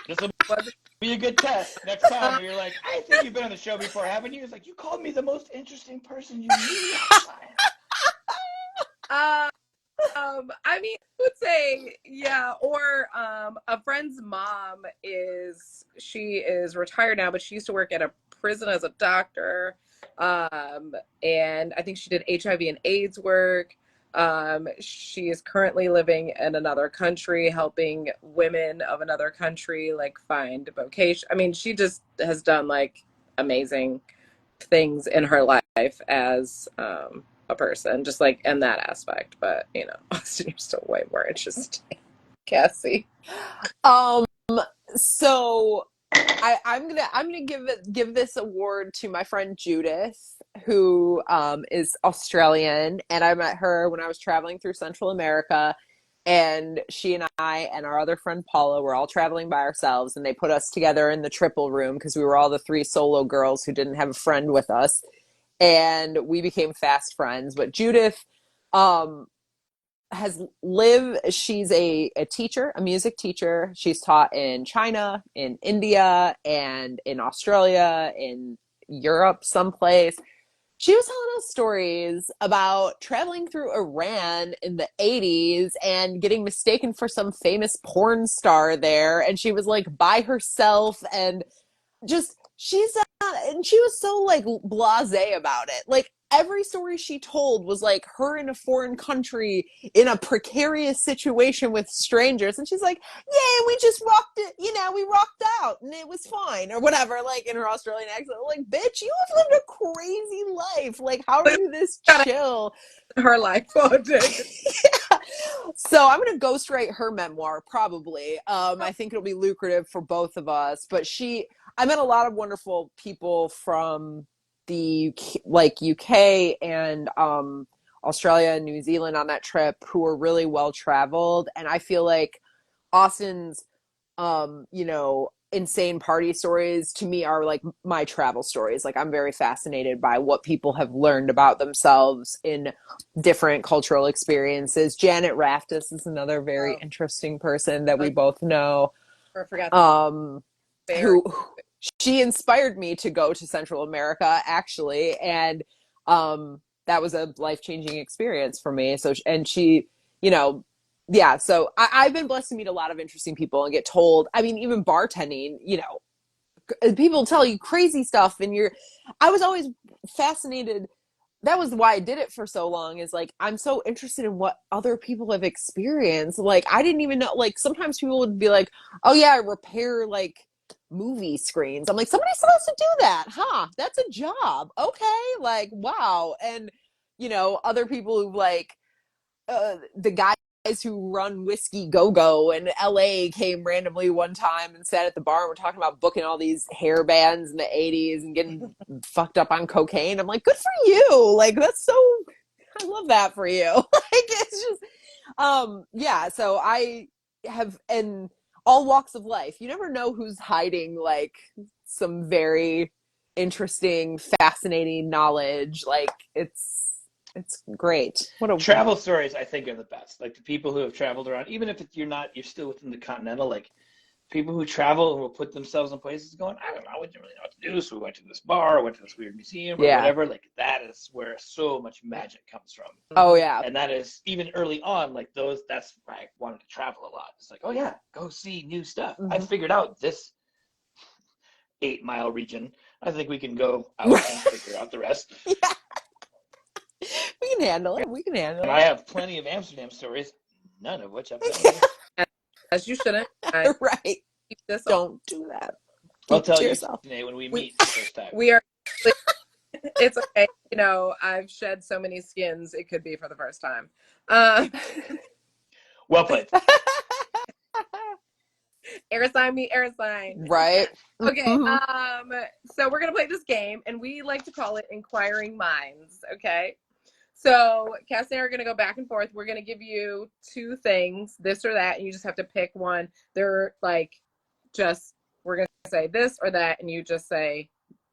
This will be a good test next time where you're like, I think you've been on the show before, haven't you? It's like, you called me the most interesting person you knew last time. I mean, I would say, yeah, or a friend's mom she is retired now, but she used to work at a prison as a doctor. And I think she did HIV and AIDS work. She is currently living in another country, helping women of another country like find vocation. I mean, she just has done like amazing things in her life as a person, just like in that aspect. But you know, Austin, you're still way more interesting. Cassie. So I'm gonna give this award to my friend Judith, who is Australian, and I met her when I was traveling through Central America, and she and I and our other friend Paula were all traveling by ourselves, and they put us together in the triple room because we were all the three solo girls who didn't have a friend with us, and we became fast friends. But Judith, um, she's a teacher, a music teacher. She's taught in China, in India, and in Australia, in Europe someplace. She was telling us stories about traveling through Iran in the 80s and getting mistaken for some famous porn star there, and she was like by herself, and just and she was so like blasé about it. Like every story she told was like her in a foreign country in a precarious situation with strangers, and she's like, yeah, we just rocked it, we rocked out and it was fine or whatever, like in her Australian accent. Like, bitch, you have lived a crazy life. Like, how are you this chill? Her life. Oh, Yeah. So I'm gonna ghostwrite her memoir probably. I think it'll be lucrative for both of us. But I met a lot of wonderful people from the UK and Australia and New Zealand on that trip who were really well traveled, and I feel like Austin's insane party stories to me are like my travel stories. Like, I'm very fascinated by what people have learned about themselves in different cultural experiences. Janet Raftis is another very interesting person that we both know. I forgot. Who she inspired me to go to Central America, actually, and that was a life-changing experience for me. So, and she, yeah, so I've been blessed to meet a lot of interesting people and get told, I mean, even bartending, people tell you crazy stuff, and I was always fascinated. That was why I did it for so long, is like, I'm so interested in what other people have experienced. Like, I didn't even know, like, sometimes people would be like, oh yeah, I repair like movie screens. I'm like, somebody's supposed to do that, huh? That's a job. Okay. Like, wow. And, other people who like, the guys who run Whiskey Go Go in LA came randomly one time and sat at the bar and we're talking about booking all these hair bands in the 80s and getting fucked up on cocaine. I'm like, good for you. Like, I love that for you. Like, it's just, yeah. So I have, in all walks of life, you never know who's hiding like some very interesting, fascinating knowledge. Like, it's great. What a travel stories, I think, are the best. Like the people who have traveled around, even if you're still within the continental, like people who travel and will put themselves in places going, I don't know, I didn't really know what to do. So we went to this bar, went to this weird museum or whatever. Like, that is where so much magic comes from. Oh yeah. And that is even early on, like that's why I wanted to travel a lot. It's like, oh yeah, go see new stuff. I figured out this 8-mile region. I think we can go out and figure out the rest. Yeah. We can handle it. We can handle it. I have plenty of Amsterdam stories, none of which I've done. As you shouldn't. Right. Don't do that. I'll tell you, Sinead, when we meet the first time. We are. It's okay. I've shed so many skins. It could be for the first time. Well played. Air sign me, air sign. Right. Okay. So we're gonna play this game, and we like to call it Inquiring Minds. Okay. So Cassie and I are going to go back and forth. We're going to give you two things, this or that, and you just have to pick one. They're like, we're going to say this or that, and you just say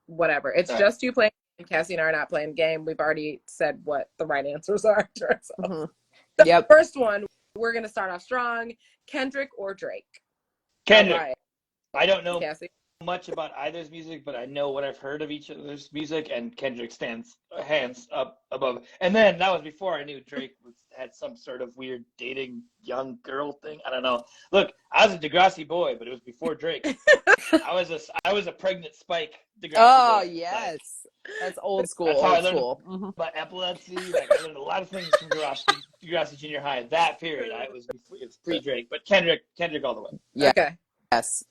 whatever. It's just you playing. Cassie and I are not playing the game. We've already said what the right answers are. So the first one, we're going to start off strong. Kendrick or Drake? Kendrick. Right. I don't know Cassie. much about either's music, but I know what I've heard of each other's music, and Kendrick stands hands up above. And then that was before I knew Drake had some sort of weird dating young girl thing. I don't know. Look, I was a Degrassi boy, but it was before Drake. I was a pregnant Spike Degrassi boy. Yes. Like, that's old school. That's how I learned about epilepsy. Like, I learned a lot of things from Degrassi Junior High. That period, it's pre-Drake, but Kendrick all the way. Yeah. Okay. Yes.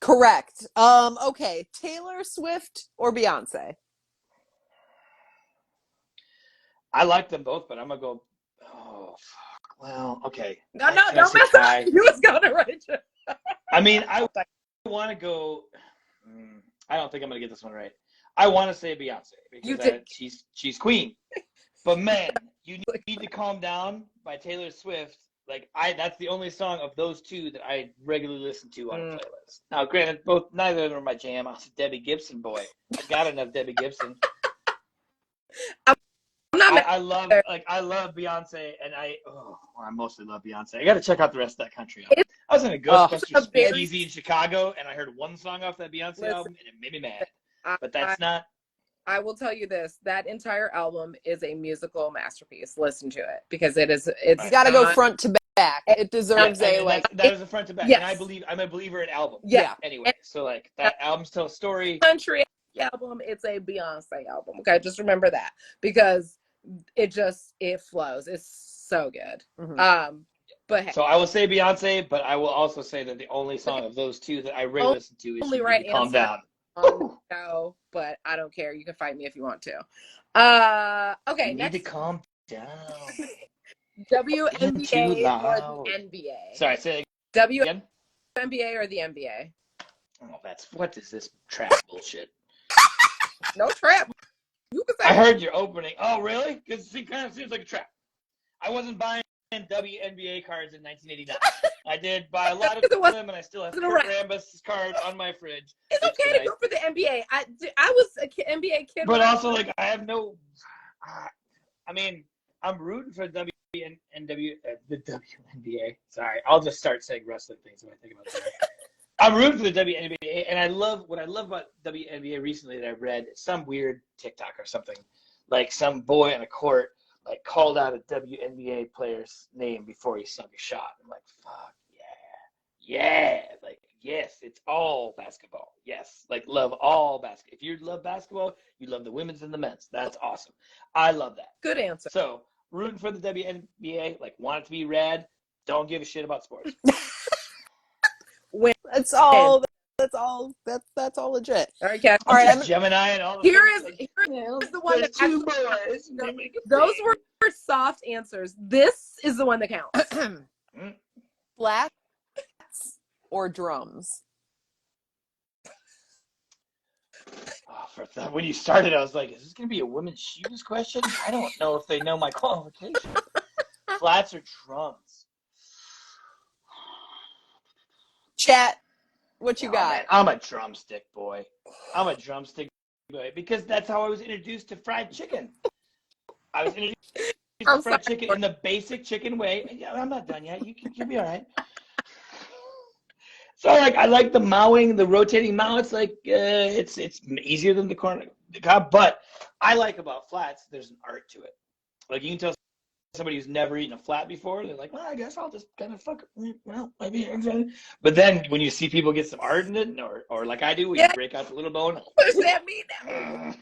Correct. Okay. Taylor Swift or Beyonce? I like them both, but I'm gonna go. Oh, fuck. Well, okay. No, don't mess up. You was gonna write it. I mean, I want to go. I don't think I'm gonna get this one right. I want to say Beyonce because she's queen. But man, you need to calm down by Taylor Swift. Like that's the only song of those two that I regularly listen to on a playlist. Now, granted, neither of them are my jam. I'm a Debbie Gibson boy. I got enough Debbie Gibson. I love Beyonce, and I mostly love Beyonce. I got to check out the rest of that country album. I was in a Ghostbusters speakeasy in Chicago, and I heard one song off that Beyonce album, and it made me mad. But that's not. I will tell you this: that entire album is a musical masterpiece. Listen to it because it's got to go front to back. It deserves that is a front to back. Yes. And I'm a believer in albums. Yeah. Anyway, so like that album's tells a story. Country album, it's a Beyonce album. Okay, just remember that because it flows. It's so good. But hey. So I will say Beyonce, but I will also say that the only song of those two that I really listen to is only right Calm Down. No, but I don't care. You can fight me if you want to. Okay, you need to calm down. WNBA or the NBA? Sorry, say WNBA or the NBA? Oh, what is this trap bullshit? No trap. You can say I heard your opening. Oh, really? Because it kind of seems like a trap. I wasn't buying WNBA cards in 1989. I did buy a lot of them, and I still have Kurt Rambis' card on my fridge. It's okay to go for the NBA. I was an NBA kid. But also, like, I have no... I mean, I'm rooting for the WNBA. Sorry, I'll just start saying wrestling things when I think about that. I'm rooting for the WNBA, and what I love about WNBA recently that I read, some weird TikTok or something, like some boy on a court like called out a WNBA player's name before he sunk a shot. I'm like, fuck yeah, like yes, it's all basketball. Yes, like love all basketball. If you love basketball, you love the women's and the men's. That's awesome. I love that. Good answer. So rooting for the WNBA, like want it to be rad. Don't give a shit about sports. That's all legit. All right, Kat. All right, I'm Gemini and all. Here is the one that two boys. Those were soft answers. This is the one that counts. Flats or drums? When you started, I was like, is this going to be a women's shoes question? I don't know if they know my qualifications. Flats or drums? Chat, what you got? Man, I'm a drumstick boy. Because that's how I was introduced to fried chicken. I was introduced to fried chicken in the basic chicken way. Yeah, I'm not done yet. You'll be all right. So I like the mowing, the rotating mow. It's like it's easier than the corn cob. But I like about flats, there's an art to it. Like you can tell somebody who's never eaten a flat before, they're like, well, I guess I'll just kind of fuck it. Well, maybe. But then when you see people get some art in it, or like I do, when you break out the little bone. What does that mean now?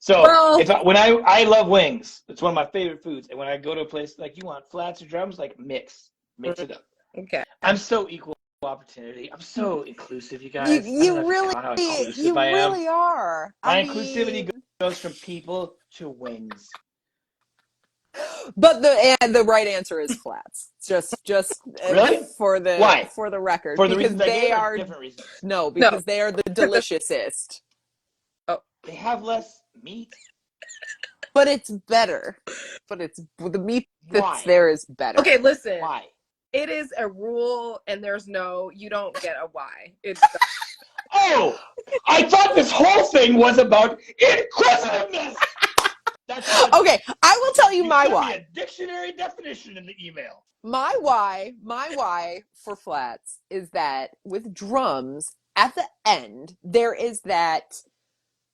So when I love wings, it's one of my favorite foods. And when I go to a place like you want flats or drums, like mix it up. Okay. I'm so equal opportunity. I'm so inclusive, you guys. You really are. My inclusivity goes from people to wings. But the right answer is flats. Just really? for the Why? For the record, for the because reasons they are different reasons. No, because they are the deliciousest. Oh, they have less meat. But it's better. The meat that's there is better. Okay, listen. Why? It is a rule, and you don't get a why. It's oh, I thought this whole thing was about inquisitiveness. Okay, I will tell you my why. A dictionary definition in the email. My why for flats is that with drums, at the end, there is that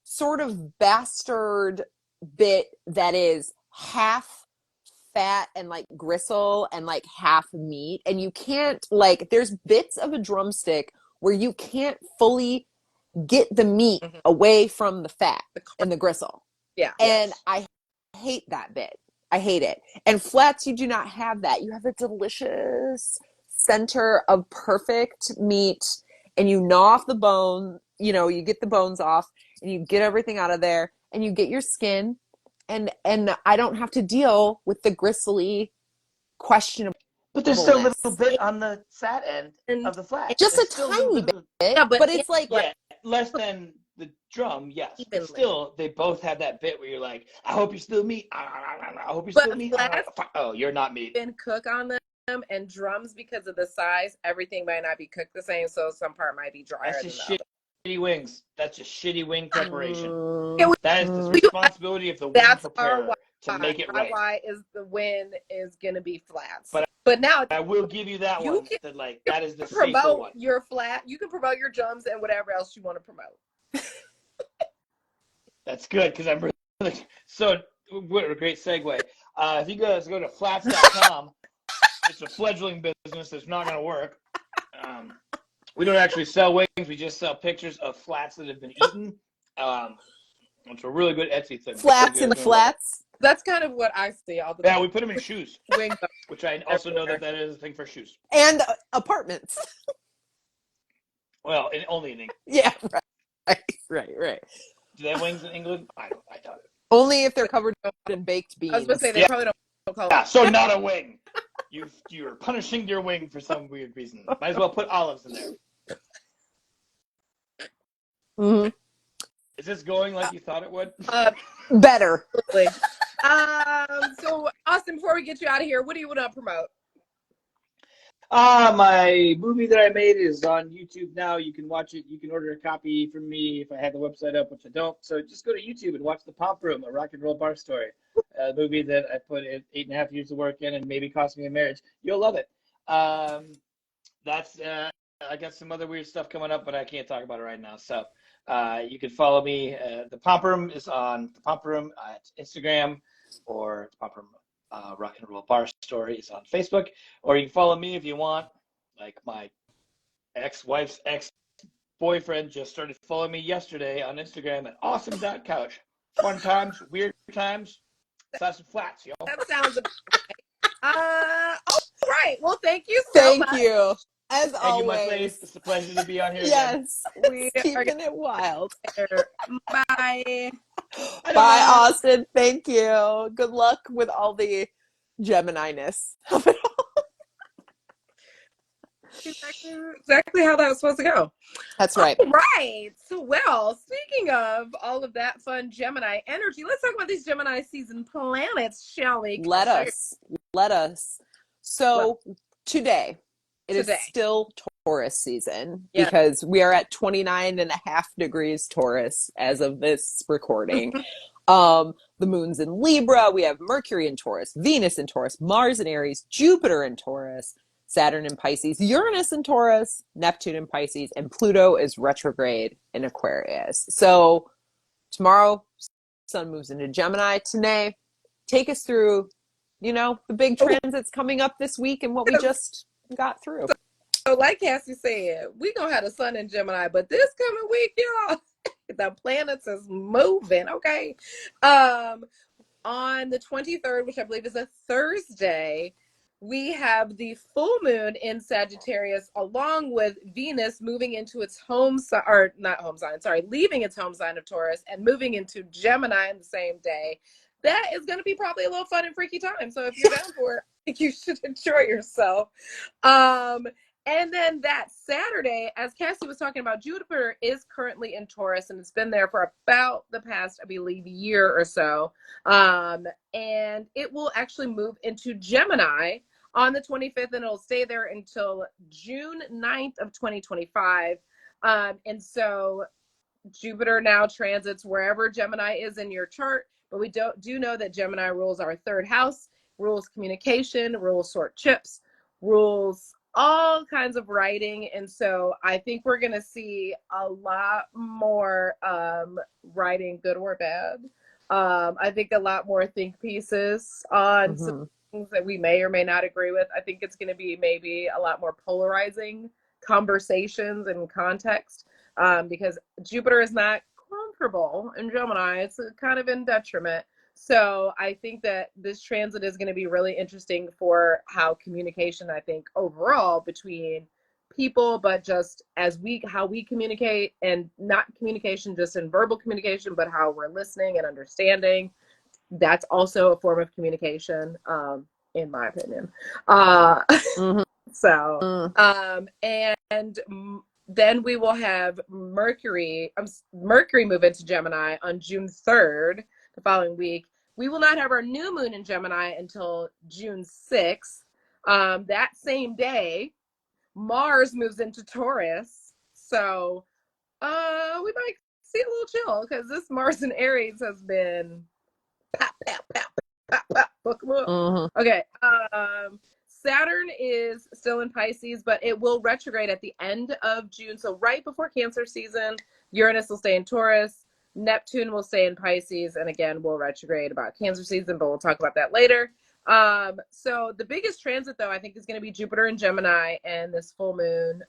sort of bastard bit that is half fat and like gristle and like half meat. And you can't there's bits of a drumstick where you can't fully get the meat away from the fat and the gristle. Yeah. And I hate that bit. I hate it. And flats, you do not have that. You have a delicious center of perfect meat, and you gnaw off the bone, you get the bones off, and you get everything out of there, and you get your skin, and I don't have to deal with the gristly, questionable But there's still a little bit on the sad end of the flat. Just There's a still tiny bit. bit. Yeah, but it's like less than the drum, yes. But Evenly. still, they both have that bit where you're like, I hope you're still meat. I hope you're still meat. Oh, you're not meat. Been cook on them, and drums, because of the size, everything might not be cooked the same, so some part might be drier. That's just shitty wings. That's just shitty wing preparation. That is the responsibility of the wing preparer to make it right. Why is the win is gonna be flats? But now I will give you that one. That is the safer promote one. your flat. You can promote your drums and whatever else you want to promote. That's good, because I'm really so. What a great segue. If you guys go to flats.com, it's a fledgling business that's not going to work. We don't actually sell wings. We just sell pictures of flats that have been eaten. It's a really good Etsy thing. Flats and flats. That's kind of what I see all the time. Yeah, we put them in shoes, which I also know that is a thing for shoes. And apartments. Well, only in England. Yeah, right. Do they have wings in England? I doubt it. Only if they're covered in baked beans. I was going to say, they probably don't call it. Yeah, so not a wing. You're punishing your wing for some weird reason. Might as well put olives in there. Mm-hmm. Is this going like you thought it would? Better. So, Austin, before we get you out of here, what do you want to promote? My movie that I made is on YouTube now. You can watch it. You can order a copy from me if I have the website up, which I don't. So just go to YouTube and watch The Pomp Room, a rock and roll bar story. A movie that I put 8.5 years of work in and maybe cost me a marriage. You'll love it. That's I got some other weird stuff coming up, but I can't talk about it right now. So you can follow me. The Pomp Room is on The Pomp Room at Instagram, or The Pomp Room Rock and Roll Bar Story is on Facebook, or you can follow me if you want. Like my ex-wife's ex-boyfriend just started following me yesterday on Instagram at awesome.couch. Fun times, weird times, slash and flats, yo. That sounds all right. Well, thank you so much. Thank you. As Thank always. you, my ladies. It's a pleasure to be on here. Yes. We keeping it wild. Bye. Bye, Austin. Thank you. Good luck with all the Gemini-ness of it all. Exactly how that was supposed to go. That's right. All right. So, well, speaking of all of that fun Gemini energy, let's talk about these Gemini season planets, shall we? Let us. So today, it is still Taurus season, because we are at 29.5 degrees Taurus as of this recording. The moon's in Libra. We have Mercury in Taurus, Venus in Taurus, Mars in Aries, Jupiter in Taurus, Saturn in Pisces, Uranus in Taurus, Neptune in Pisces, and Pluto is retrograde in Aquarius. So tomorrow, Sun moves into Gemini. Today, take us through, the big transits coming up this week and what we just got through. So like Cassie said, we gonna have the Sun in Gemini, but this coming week, y'all, the planets is moving. Okay. On the 23rd, which I believe is a Thursday, we have the full moon in Sagittarius, along with Venus moving into its leaving its home sign of Taurus and moving into Gemini in the same day. That is going to be probably a little fun and freaky time. So if you're down for it, I think you should enjoy yourself. And then that Saturday, as Cassie was talking about, Jupiter is currently in Taurus, and it's been there for about the past, I believe, year or so. And it will actually move into Gemini on the 25th, and it'll stay there until June 9th of 2025. And so Jupiter now transits wherever Gemini is in your chart, but we do know that Gemini rules our third house, rules communication, rules sort chips, rules all kinds of writing. And so I think we're going to see a lot more writing, good or bad. I think a lot more think pieces on some things that we may or may not agree with. I think it's going to be maybe a lot more polarizing conversations and context, because Jupiter is not comfortable in Gemini. It's kind of in detriment. So I think that this transit is going to be really interesting for how communication, I think, overall between people, but just how we communicate, and not communication just in verbal communication, but how we're listening and understanding. That's also a form of communication. in my opinion. Mhm. So, and then we will have Mercury move into Gemini on June 3rd, the following week. We will not have our new moon in Gemini until June 6th. That same day, Mars moves into Taurus. So, we might see a little chill because this Mars in Aries has been pop, pop, pop, pop, pop, book them up. Mhm. Okay. Saturn is still in Pisces, but it will retrograde at the end of June. So right before Cancer season, Uranus will stay in Taurus, Neptune will stay in Pisces, and again, we'll retrograde about Cancer season, but we'll talk about that later. So the biggest transit, though, I think is going to be Jupiter in Gemini and this full moon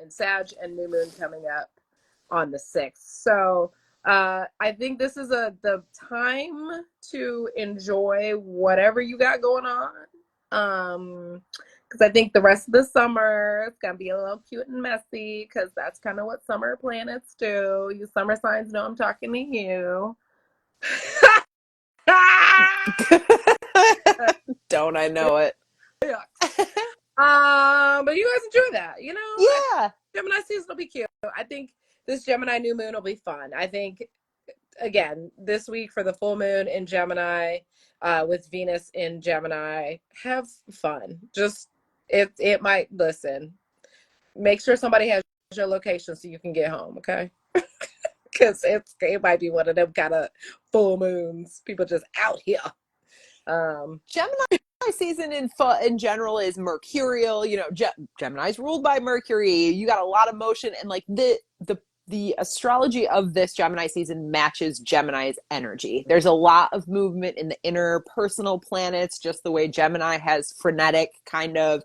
in Sag and new moon coming up on the 6th. So I think this is the time to enjoy whatever you got going on. Because I think the rest of the summer it's gonna be a little cute and messy because that's kind of what summer planets do. You summer signs know I'm talking to you. Don't I know it? But you guys enjoy that, you know? Yeah. Gemini season will be cute. I think this Gemini new moon will be fun. I think again this week for the full moon in Gemini, with Venus in Gemini, have fun. Just it might listen. Make sure somebody has your location so you can get home, okay? Because it might be one of them kind of full moons. People just out here. Gemini season in general is mercurial. You know, Gemini's ruled by Mercury. You got a lot of motion, and like the astrology of this Gemini season matches Gemini's energy. There's a lot of movement in the inner personal planets, just the way Gemini has frenetic kind of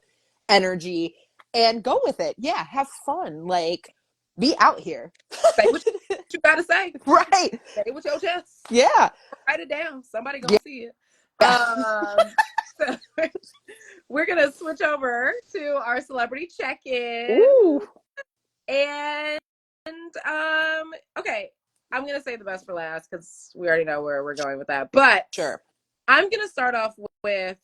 energy. And go with it. Yeah, have fun. Like, be out here. Say what you gotta say. Right. Say it with your chest. Yeah. Write it down. Somebody gonna see it. So we're gonna switch over to our celebrity check-in. Ooh. And okay, I'm gonna say the best for last because we already know where we're going with that. But Sure. I'm gonna start off with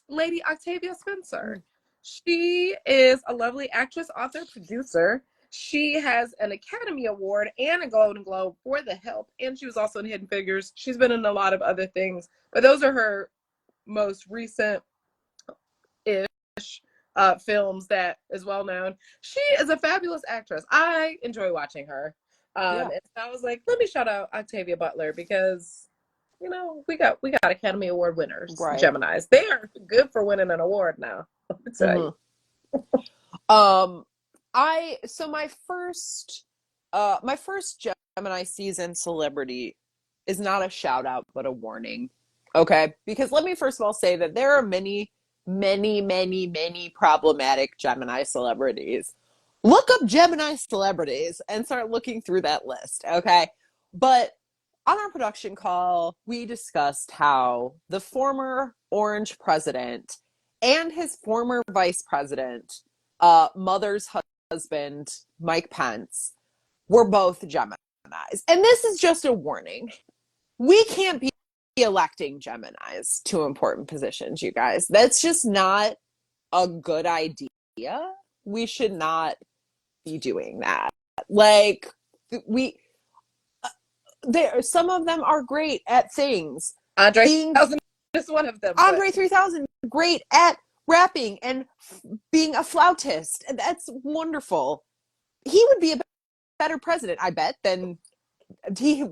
Lady Octavia Spencer. She is a lovely actress, author, producer. She has an Academy Award and a Golden Globe for The Help, and she was also in Hidden Figures. She's been in a lot of other things, but those are her most recent ish films that is well known. She is a fabulous actress. I enjoy watching her. Yeah. And so I was like, let me shout out Octavia Butler because you know we got Academy Award winners, Right. Geminis. They are good for winning an award now. Let me tell you. My first Gemini season celebrity is not a shout out but a warning. Okay? Because let me first of all say that there are many problematic Gemini celebrities. Look up Gemini celebrities and start looking through that list, okay? But on our production call, we discussed how the former Orange president and his former vice president, mother's husband, Mike Pence, were both Geminis. And this is just a warning. We can't be electing Geminis to important positions, you guys. That's just not a good idea. We should not be doing that. Like, some of them are great at things. Andre 3000 is one of them. Andre 3000, great at rapping and being a flautist. That's wonderful. He would be a better president, I bet, than he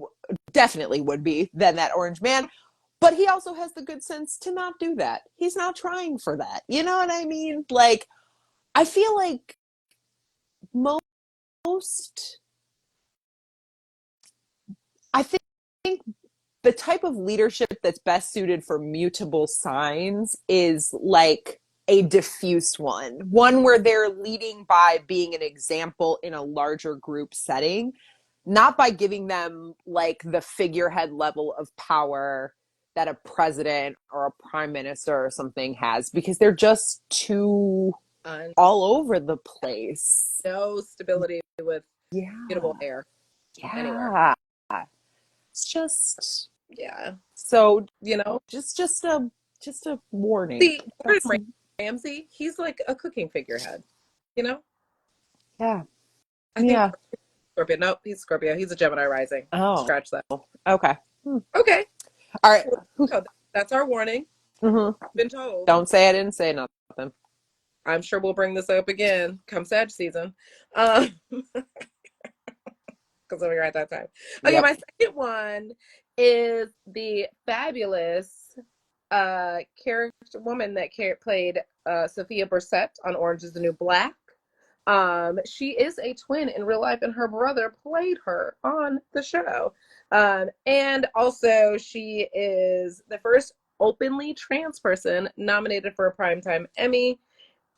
definitely would be than that orange man. But he also has the good sense to not do that. He's not trying for that. You know what I mean? Like, I feel like I think the type of leadership that's best suited for mutable signs is like a diffuse one where they're leading by being an example in a larger group setting, not by giving them like the figurehead level of power that a president or a prime minister or something has, because they're just too all over the place. No stability with mutable hair. Yeah. Anywhere. It's just, yeah. So, you know, just a just a warning. See, Gordon Ramsay, he's like a cooking figurehead, you know? Yeah. I think Yeah. Scorpio. Nope, he's Scorpio. He's a Gemini rising. Oh. Scratch that. Okay. Okay. All right. So that's our warning. Mm-hmm. Been told. Don't say I didn't say nothing. I'm sure we'll bring this up again come Sag season. Because we're at that time. Okay, Yep. my second one is the fabulous character woman that played Sophia Bursette on Orange is the New Black. She is a twin in real life, and her brother played her on the show. And also, she is the first openly trans person nominated for a Primetime Emmy.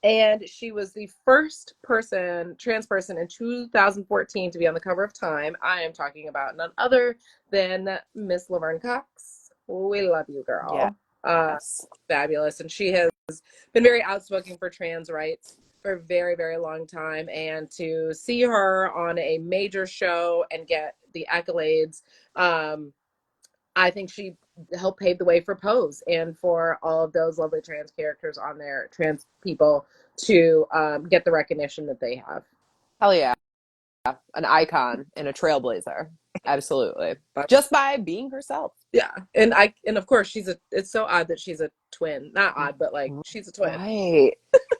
And she was the first trans person in 2014 to be on the cover of Time. I am talking about none other than Miss Laverne Cox. We love you, girl. Yes. Fabulous. And she has been very outspoken for trans rights for a very, very long time. And to see her on a major show and get the accolades, I think she helped pave the way for Pose and for all of those lovely trans characters on there, trans people, to get the recognition that they have. Hell yeah. An icon and a trailblazer. Absolutely. Just by being herself. Yeah. And of course it's so odd that she's a twin. Not odd, but like she's a twin. Right.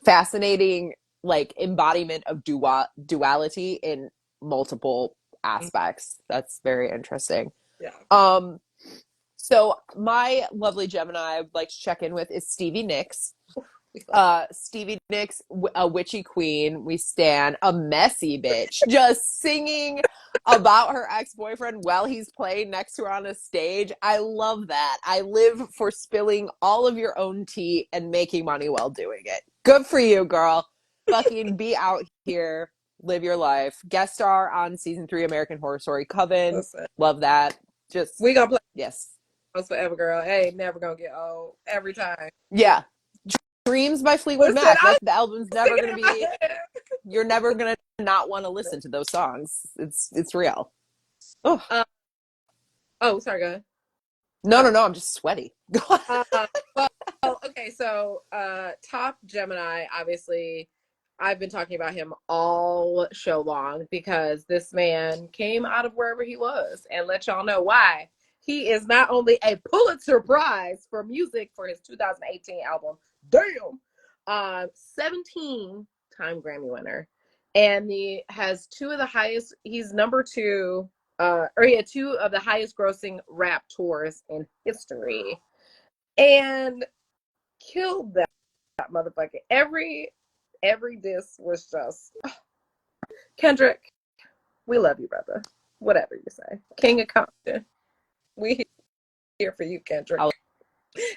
Fascinating, like, embodiment of duality in multiple aspects. That's very interesting. Yeah. So my lovely Gemini I would like to check in with is Stevie Nicks. Stevie Nicks, a witchy queen. We stan, a messy bitch, just singing about her ex-boyfriend while he's playing next to her on a stage. I love that. I live for spilling all of your own tea and making money while doing it. Good for you, girl. Fucking be out here, live your life. Guest star on season 3 American Horror Story Coven. Listen, love that. Just we gonna play yes. forever, girl. Hey, never gonna get old. Every time. Yeah. Dreams by Fleetwood Mac. The album's never going to be. You're never going to not want to listen to those songs. It's real. Oh, sorry, go ahead. No. I'm just sweaty. Well, okay. So, top Gemini. Obviously, I've been talking about him all show long because this man came out of wherever he was, and let y'all know why. He is not only a Pulitzer Prize for music for his 2018 album, damn, 17-time Grammy winner, and he has two of the highest. He's number two, or he had two of the highest grossing rap tours in history, and killed that motherfucker. Every diss was just Kendrick. We love you, brother. Whatever you say, King of Compton. We here for you, Kendrick.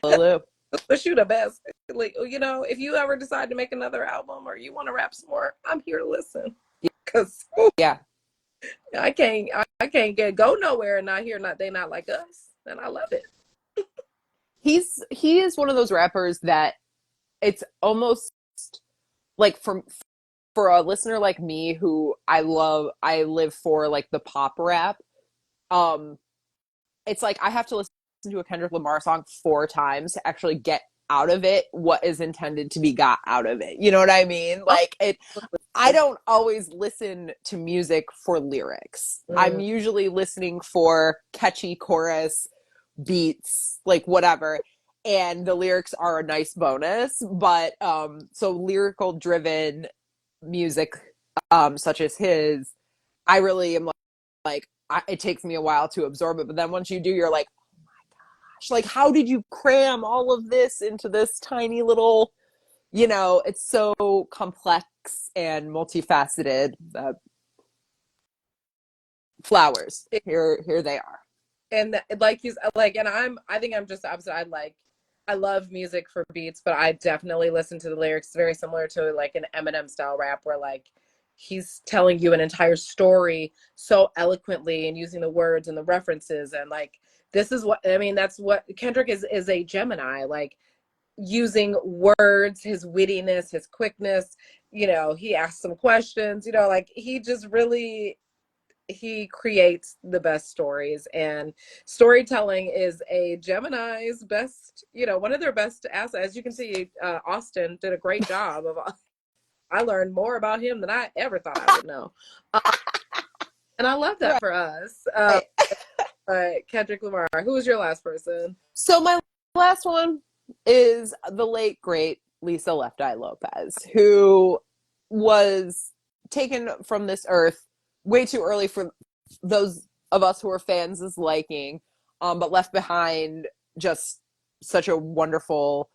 Hallelujah. Wish you the best. Like, you know, if you ever decide to make another album or you want to rap some more, I'm here to listen. Cause yeah, I can't go nowhere and not hear they not like us, and I love it. He is one of those rappers that it's almost like for a listener like me who I live for like the pop rap. It's like I have to listen to a Kendrick Lamar song 4 times to actually get out of it what is intended to be got out of it. You know what I mean? Like I don't always listen to music for lyrics. I'm usually listening for catchy chorus, beats, like whatever. And the lyrics are a nice bonus, but so lyrical driven music such as his, I really am like it takes me a while to absorb it, but then once you do, you're like, oh my gosh, like how did you cram all of this into this tiny little, you know, it's so complex and multifaceted. Flowers, here they are. And like he's like, and I think I'm just the opposite. I love music for beats, but I definitely listen to the lyrics. Very similar to like an Eminem style rap where like he's telling you an entire story so eloquently and using the words and the references, and like this is what I mean. That's what Kendrick is a Gemini, like using words, his wittiness, his quickness. You know, he asks some questions. You know, like he just really he creates the best stories, and storytelling is a Gemini's best, one of their best assets. As you can see, Austin did a great job of. I learned more about him than I ever thought I would know, and I love that for us. Right. Kendrick Lamar. Who was your last person? So my last one is the late great Lisa Left Eye Lopez, who was taken from this earth way too early for those of us who are fans' liking, but left behind just such a wonderful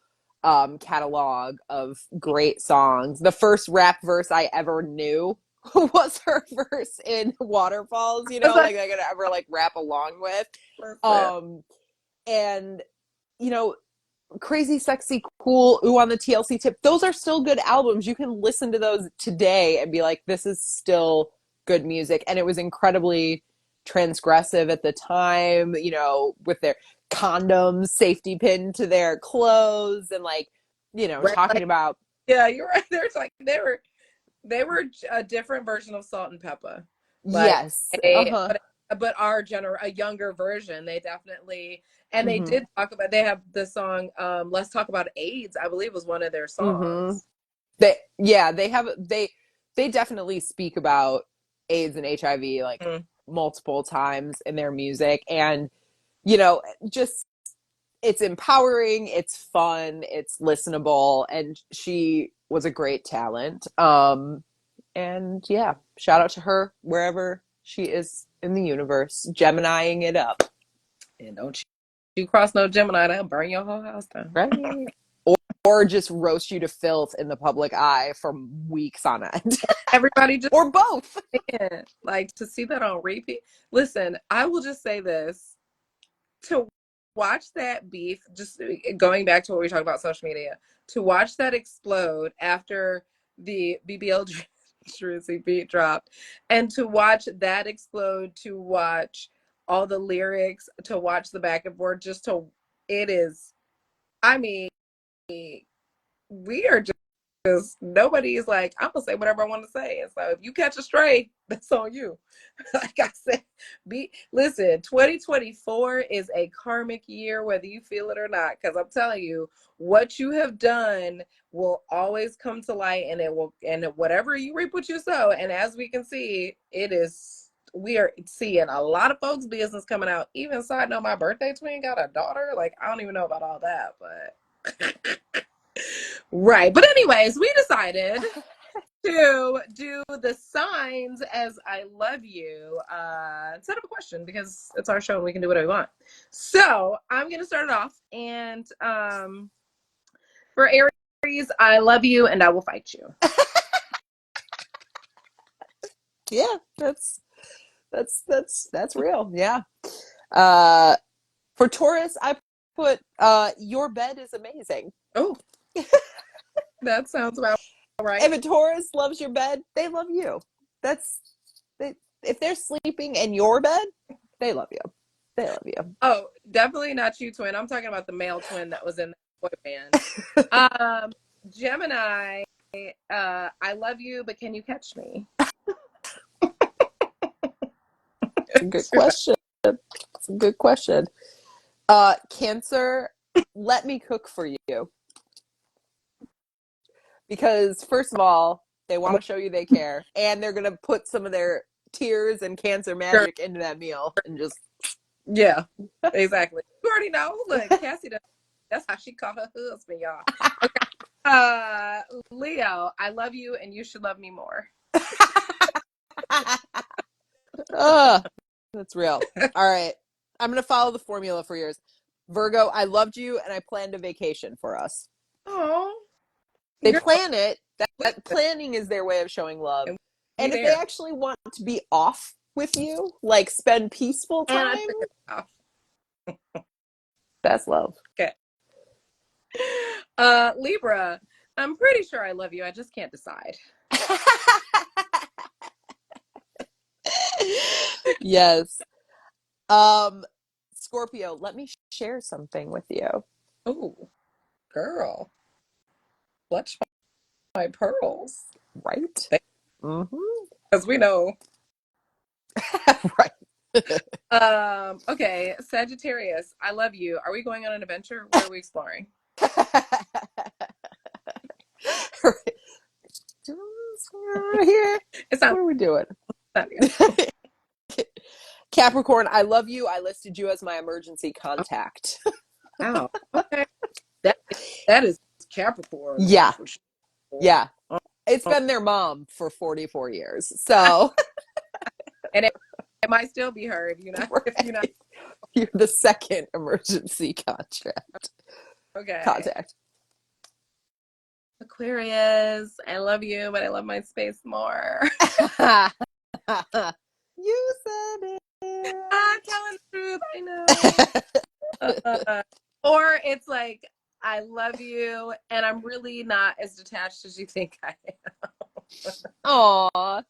catalog of great songs. The first rap verse I ever knew was her verse in Waterfalls, like I could ever like rap along with. And Crazy Sexy Cool, Ooh on the TLC Tip, those are still good albums. You can listen to those today and be like, this is still good music. And it was incredibly transgressive at the time, with their condoms safety pinned to their clothes, and right, talking about. Yeah, you're right. There's like they were a different version of Salt and Pepper. Yes. But a younger version. They definitely, and they did talk about. They have the song "Let's Talk About AIDS." I believe was one of their songs. They definitely speak about AIDS and HIV like multiple times in their music, and just it's empowering, it's fun, it's listenable, and she was a great talent. And yeah, shout out to her wherever she is in the universe, Geminiing it up. And don't you cross no Gemini, they'll burn your whole house down. Right. Or just roast you to filth in the public eye for weeks on end. Everybody just or both. Like to see that on repeat. Listen, I will just say this. To watch that beef, just going back to what we talked about social media, to watch that explode after the BBL Drizzy beat dropped, and to watch that explode, to watch all the lyrics, to watch the back and forth, I mean, we are just nobody's like, I'm gonna say whatever I want to say. And so if you catch a stray, that's on you. Like I said, listen, 2024 is a karmic year, whether you feel it or not, because I'm telling you, what you have done will always come to light, and whatever you reap what you sow. And as we can see, we are seeing a lot of folks' business coming out. Even side note, my birthday twin got a daughter. Like, I don't even know about all that, but right. But anyways, we decided to do the signs as I love you instead of a question, because it's our show and we can do whatever we want. So I'm going to start it off. And for Aries, I love you and I will fight you. Yeah, that's real. Yeah. For Taurus, I put your bed is amazing. Oh, that sounds about right. If a Taurus loves your bed, they love you. If they're sleeping in your bed, they love you. They love you. Oh, definitely not you, twin. I'm talking about the male twin that was in the boy band. Gemini, I love you, but can you catch me? It's a good question. It's a good question. Cancer, let me cook for you. Because first of all, they want to show you they care, and they're gonna put some of their tears and Cancer magic into that meal, and just exactly. You already know. Look, Cassie, that's how she called her husband, y'all. Okay. Leo, I love you, and you should love me more. That's real. All right, I'm gonna follow the formula for yours. Virgo, I loved you, and I planned a vacation for us. Oh, they plan it. That planning is their way of showing love. And if they actually want to be off with you, like spend peaceful time, that's love. Okay. Libra, I'm pretty sure I love you. I just can't decide. Yes. Scorpio, let me share something with you. Oh, girl. Clutch my pearls. Right? Because we know Right. Okay, Sagittarius, I love you. Are we going on an adventure? What are we exploring? Here. It's What not. are we doing? Capricorn, I love you. I listed you as my emergency contact. Wow. Okay. That is Capricorn. Yeah. For sure. Yeah. It's Oh, been their mom for 44 years. So, and it might still be her if you're not right. You're the second emergency okay. contact. Aquarius, I love you, but I love my space more. You said it. I'm telling the truth. I know. Or it's like, I love you, and I'm really not as detached as you think I am. Aw.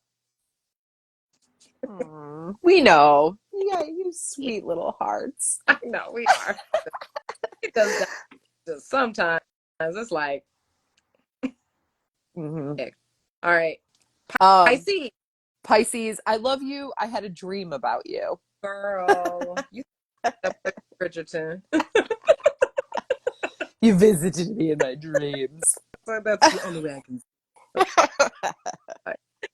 We know. Yeah, you sweet little hearts. I know we are. It does that just sometimes. It's like, Mm-hmm. all right. I Um, see. Pisces, I love you. I had a dream about you. Girl, you up with Bridgerton. You visited me in my dreams. So that's the only way I can.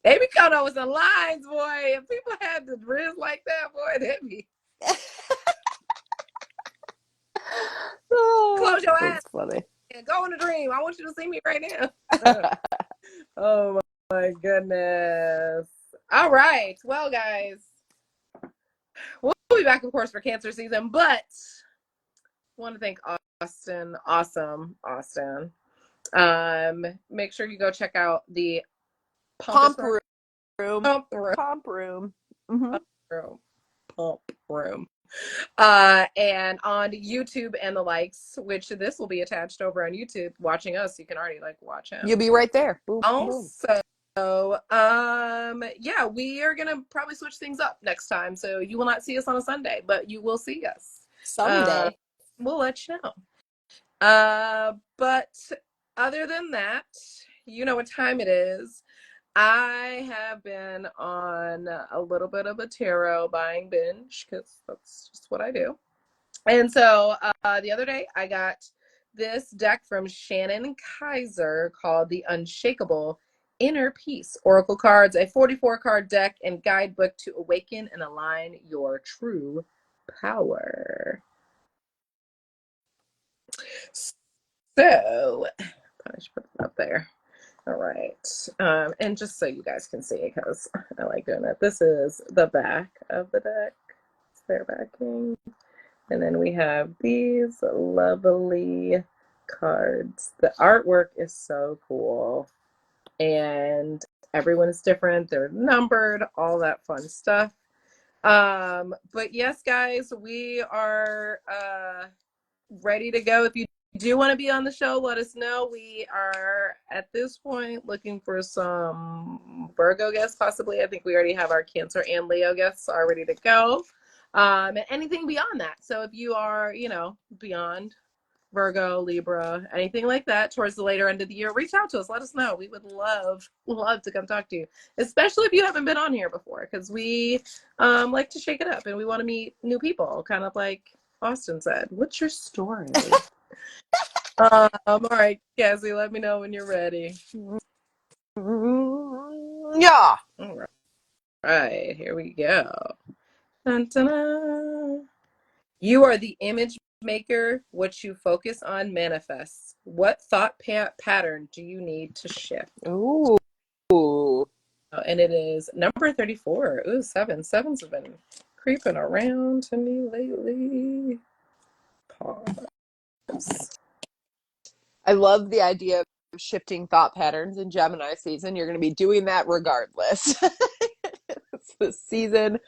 They be coming up with some lines, boy. If people had the riz like that, boy, they'd be Oh, close your eyes that's funny. and go in a dream. I want you to see me right now. Oh my goodness. All right. Well, guys, we'll be back, of course, for Cancer season, but I want to thank Austin. Awesome, Austin. Make sure you go check out the Pompous Pomp room. Pump Room. Pomp room. Mm-hmm. Pump Room. Pump Room. And on YouTube and the likes, which this will be attached over on YouTube. Watching us, you can already like watch him. You'll be right there. Boom, boom. Also, yeah, we are gonna probably switch things up next time. So you will not see us on a Sunday, but you will see us. Someday. We'll let you know. But other than that, you know what time it is. I have been on a little bit of a tarot buying binge because that's just what I do. And so the other day I got this deck from Shannon Kaiser called the Unshakable Inner Peace Oracle Cards, a 44 card deck and guidebook to awaken and align your true power. So, I should put it up there. All right. And just so you guys can see, because I like doing that, this is the back of the deck. It's their backing. And then we have these lovely cards. The artwork is so cool. And everyone is different. They're numbered, all that fun stuff. But yes, guys, we are ready to go. If you do want to be on the show, let us know. We are at this point looking for some Virgo guests, possibly. I think we already have our Cancer and Leo guests are ready to go. And anything beyond that. So if you are, beyond Virgo, Libra, anything like that towards the later end of the year, reach out to us. Let us know. We would love to come talk to you, especially if you haven't been on here before, because we like to shake it up and we want to meet new people, kind of like Austin said. What's your story? All right, Cassie, let me know when you're ready. Yeah. All right, here we go. Dun, dun, dun. You are the image maker. What you focus on manifests. What thought pattern do you need to shift? Ooh. And it is number 34. Ooh, seven. Sevens have been creeping around to me lately. Pause. I love the idea of shifting thought patterns in Gemini season. You're going to be doing that regardless. It's the season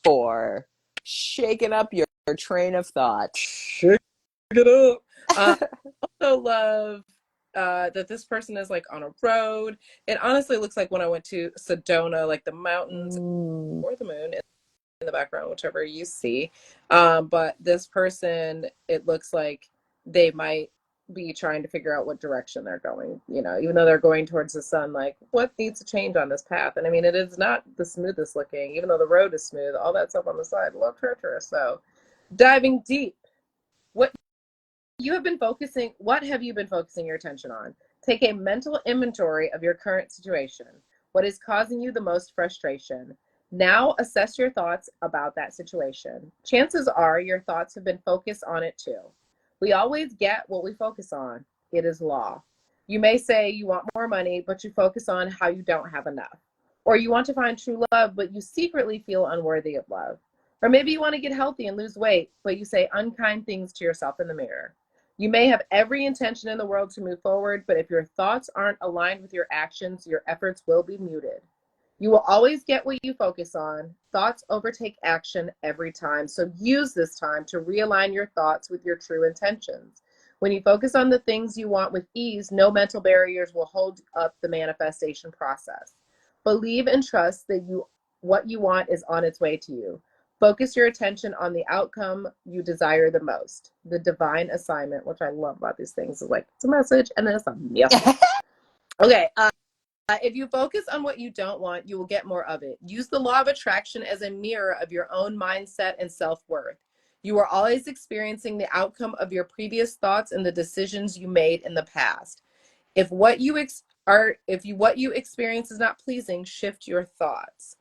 for shaking up your train of thought. Shake it up. I also love that this person is like on a road. It honestly looks like when I went to Sedona, like the mountains or the moon in the background, whichever you see. But this person, it looks like they might be trying to figure out what direction they're going, even though they're going towards the sun, like what needs to change on this path. And I mean, it is not the smoothest looking, even though the road is smooth, all that stuff on the side, a little treacherous. So diving deep, what have you been focusing your attention on? Take a mental inventory of your current situation. What is causing you the most frustration? Now assess your thoughts about that situation. Chances are your thoughts have been focused on it too. We always get what we focus on. It is law. You may say you want more money, but you focus on how you don't have enough. Or you want to find true love, but you secretly feel unworthy of love. Or maybe you want to get healthy and lose weight, but you say unkind things to yourself in the mirror. You may have every intention in the world to move forward, but if your thoughts aren't aligned with your actions, your efforts will be muted. You will always get what you focus on. Thoughts overtake action every time, so use this time to realign your thoughts with your true intentions. When you focus on the things you want with ease, no mental barriers will hold up the manifestation process. Believe and trust that what you want is on its way to you. Focus your attention on the outcome you desire the most. The divine assignment, which I love about these things, is like, it's a message, and then it's a message. Okay, if you focus on what you don't want, you will get more of it. Use the law of attraction as a mirror of your own mindset and self-worth. You are always experiencing the outcome of your previous thoughts and the decisions you made in the past. If what you experience is not pleasing, shift your thoughts.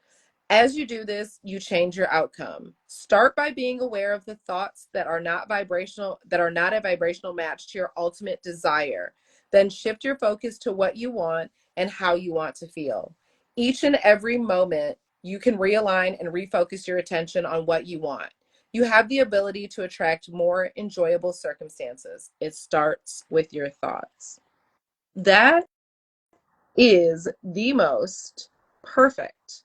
As you do this, you change your outcome. Start by being aware of the thoughts that are not a vibrational match to your ultimate desire. Then shift your focus to what you want and how you want to feel. Each and every moment, you can realign and refocus your attention on what you want. You have the ability to attract more enjoyable circumstances. It starts with your thoughts. That is the most perfect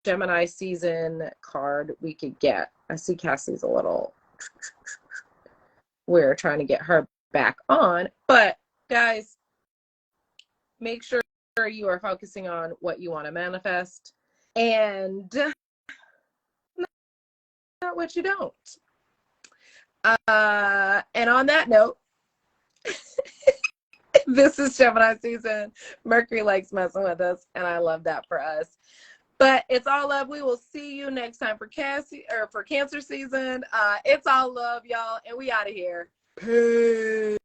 Gemini season card we could get. I see Cassie's a little, we're trying to get her back on, but guys, make sure you are focusing on what you want to manifest and not what you don't. And on that note, this is Gemini season. Mercury likes messing with us, and I love that for us. But it's all love. We will see you next time for Cancer season. It's all love, y'all, and we out of here. Peace.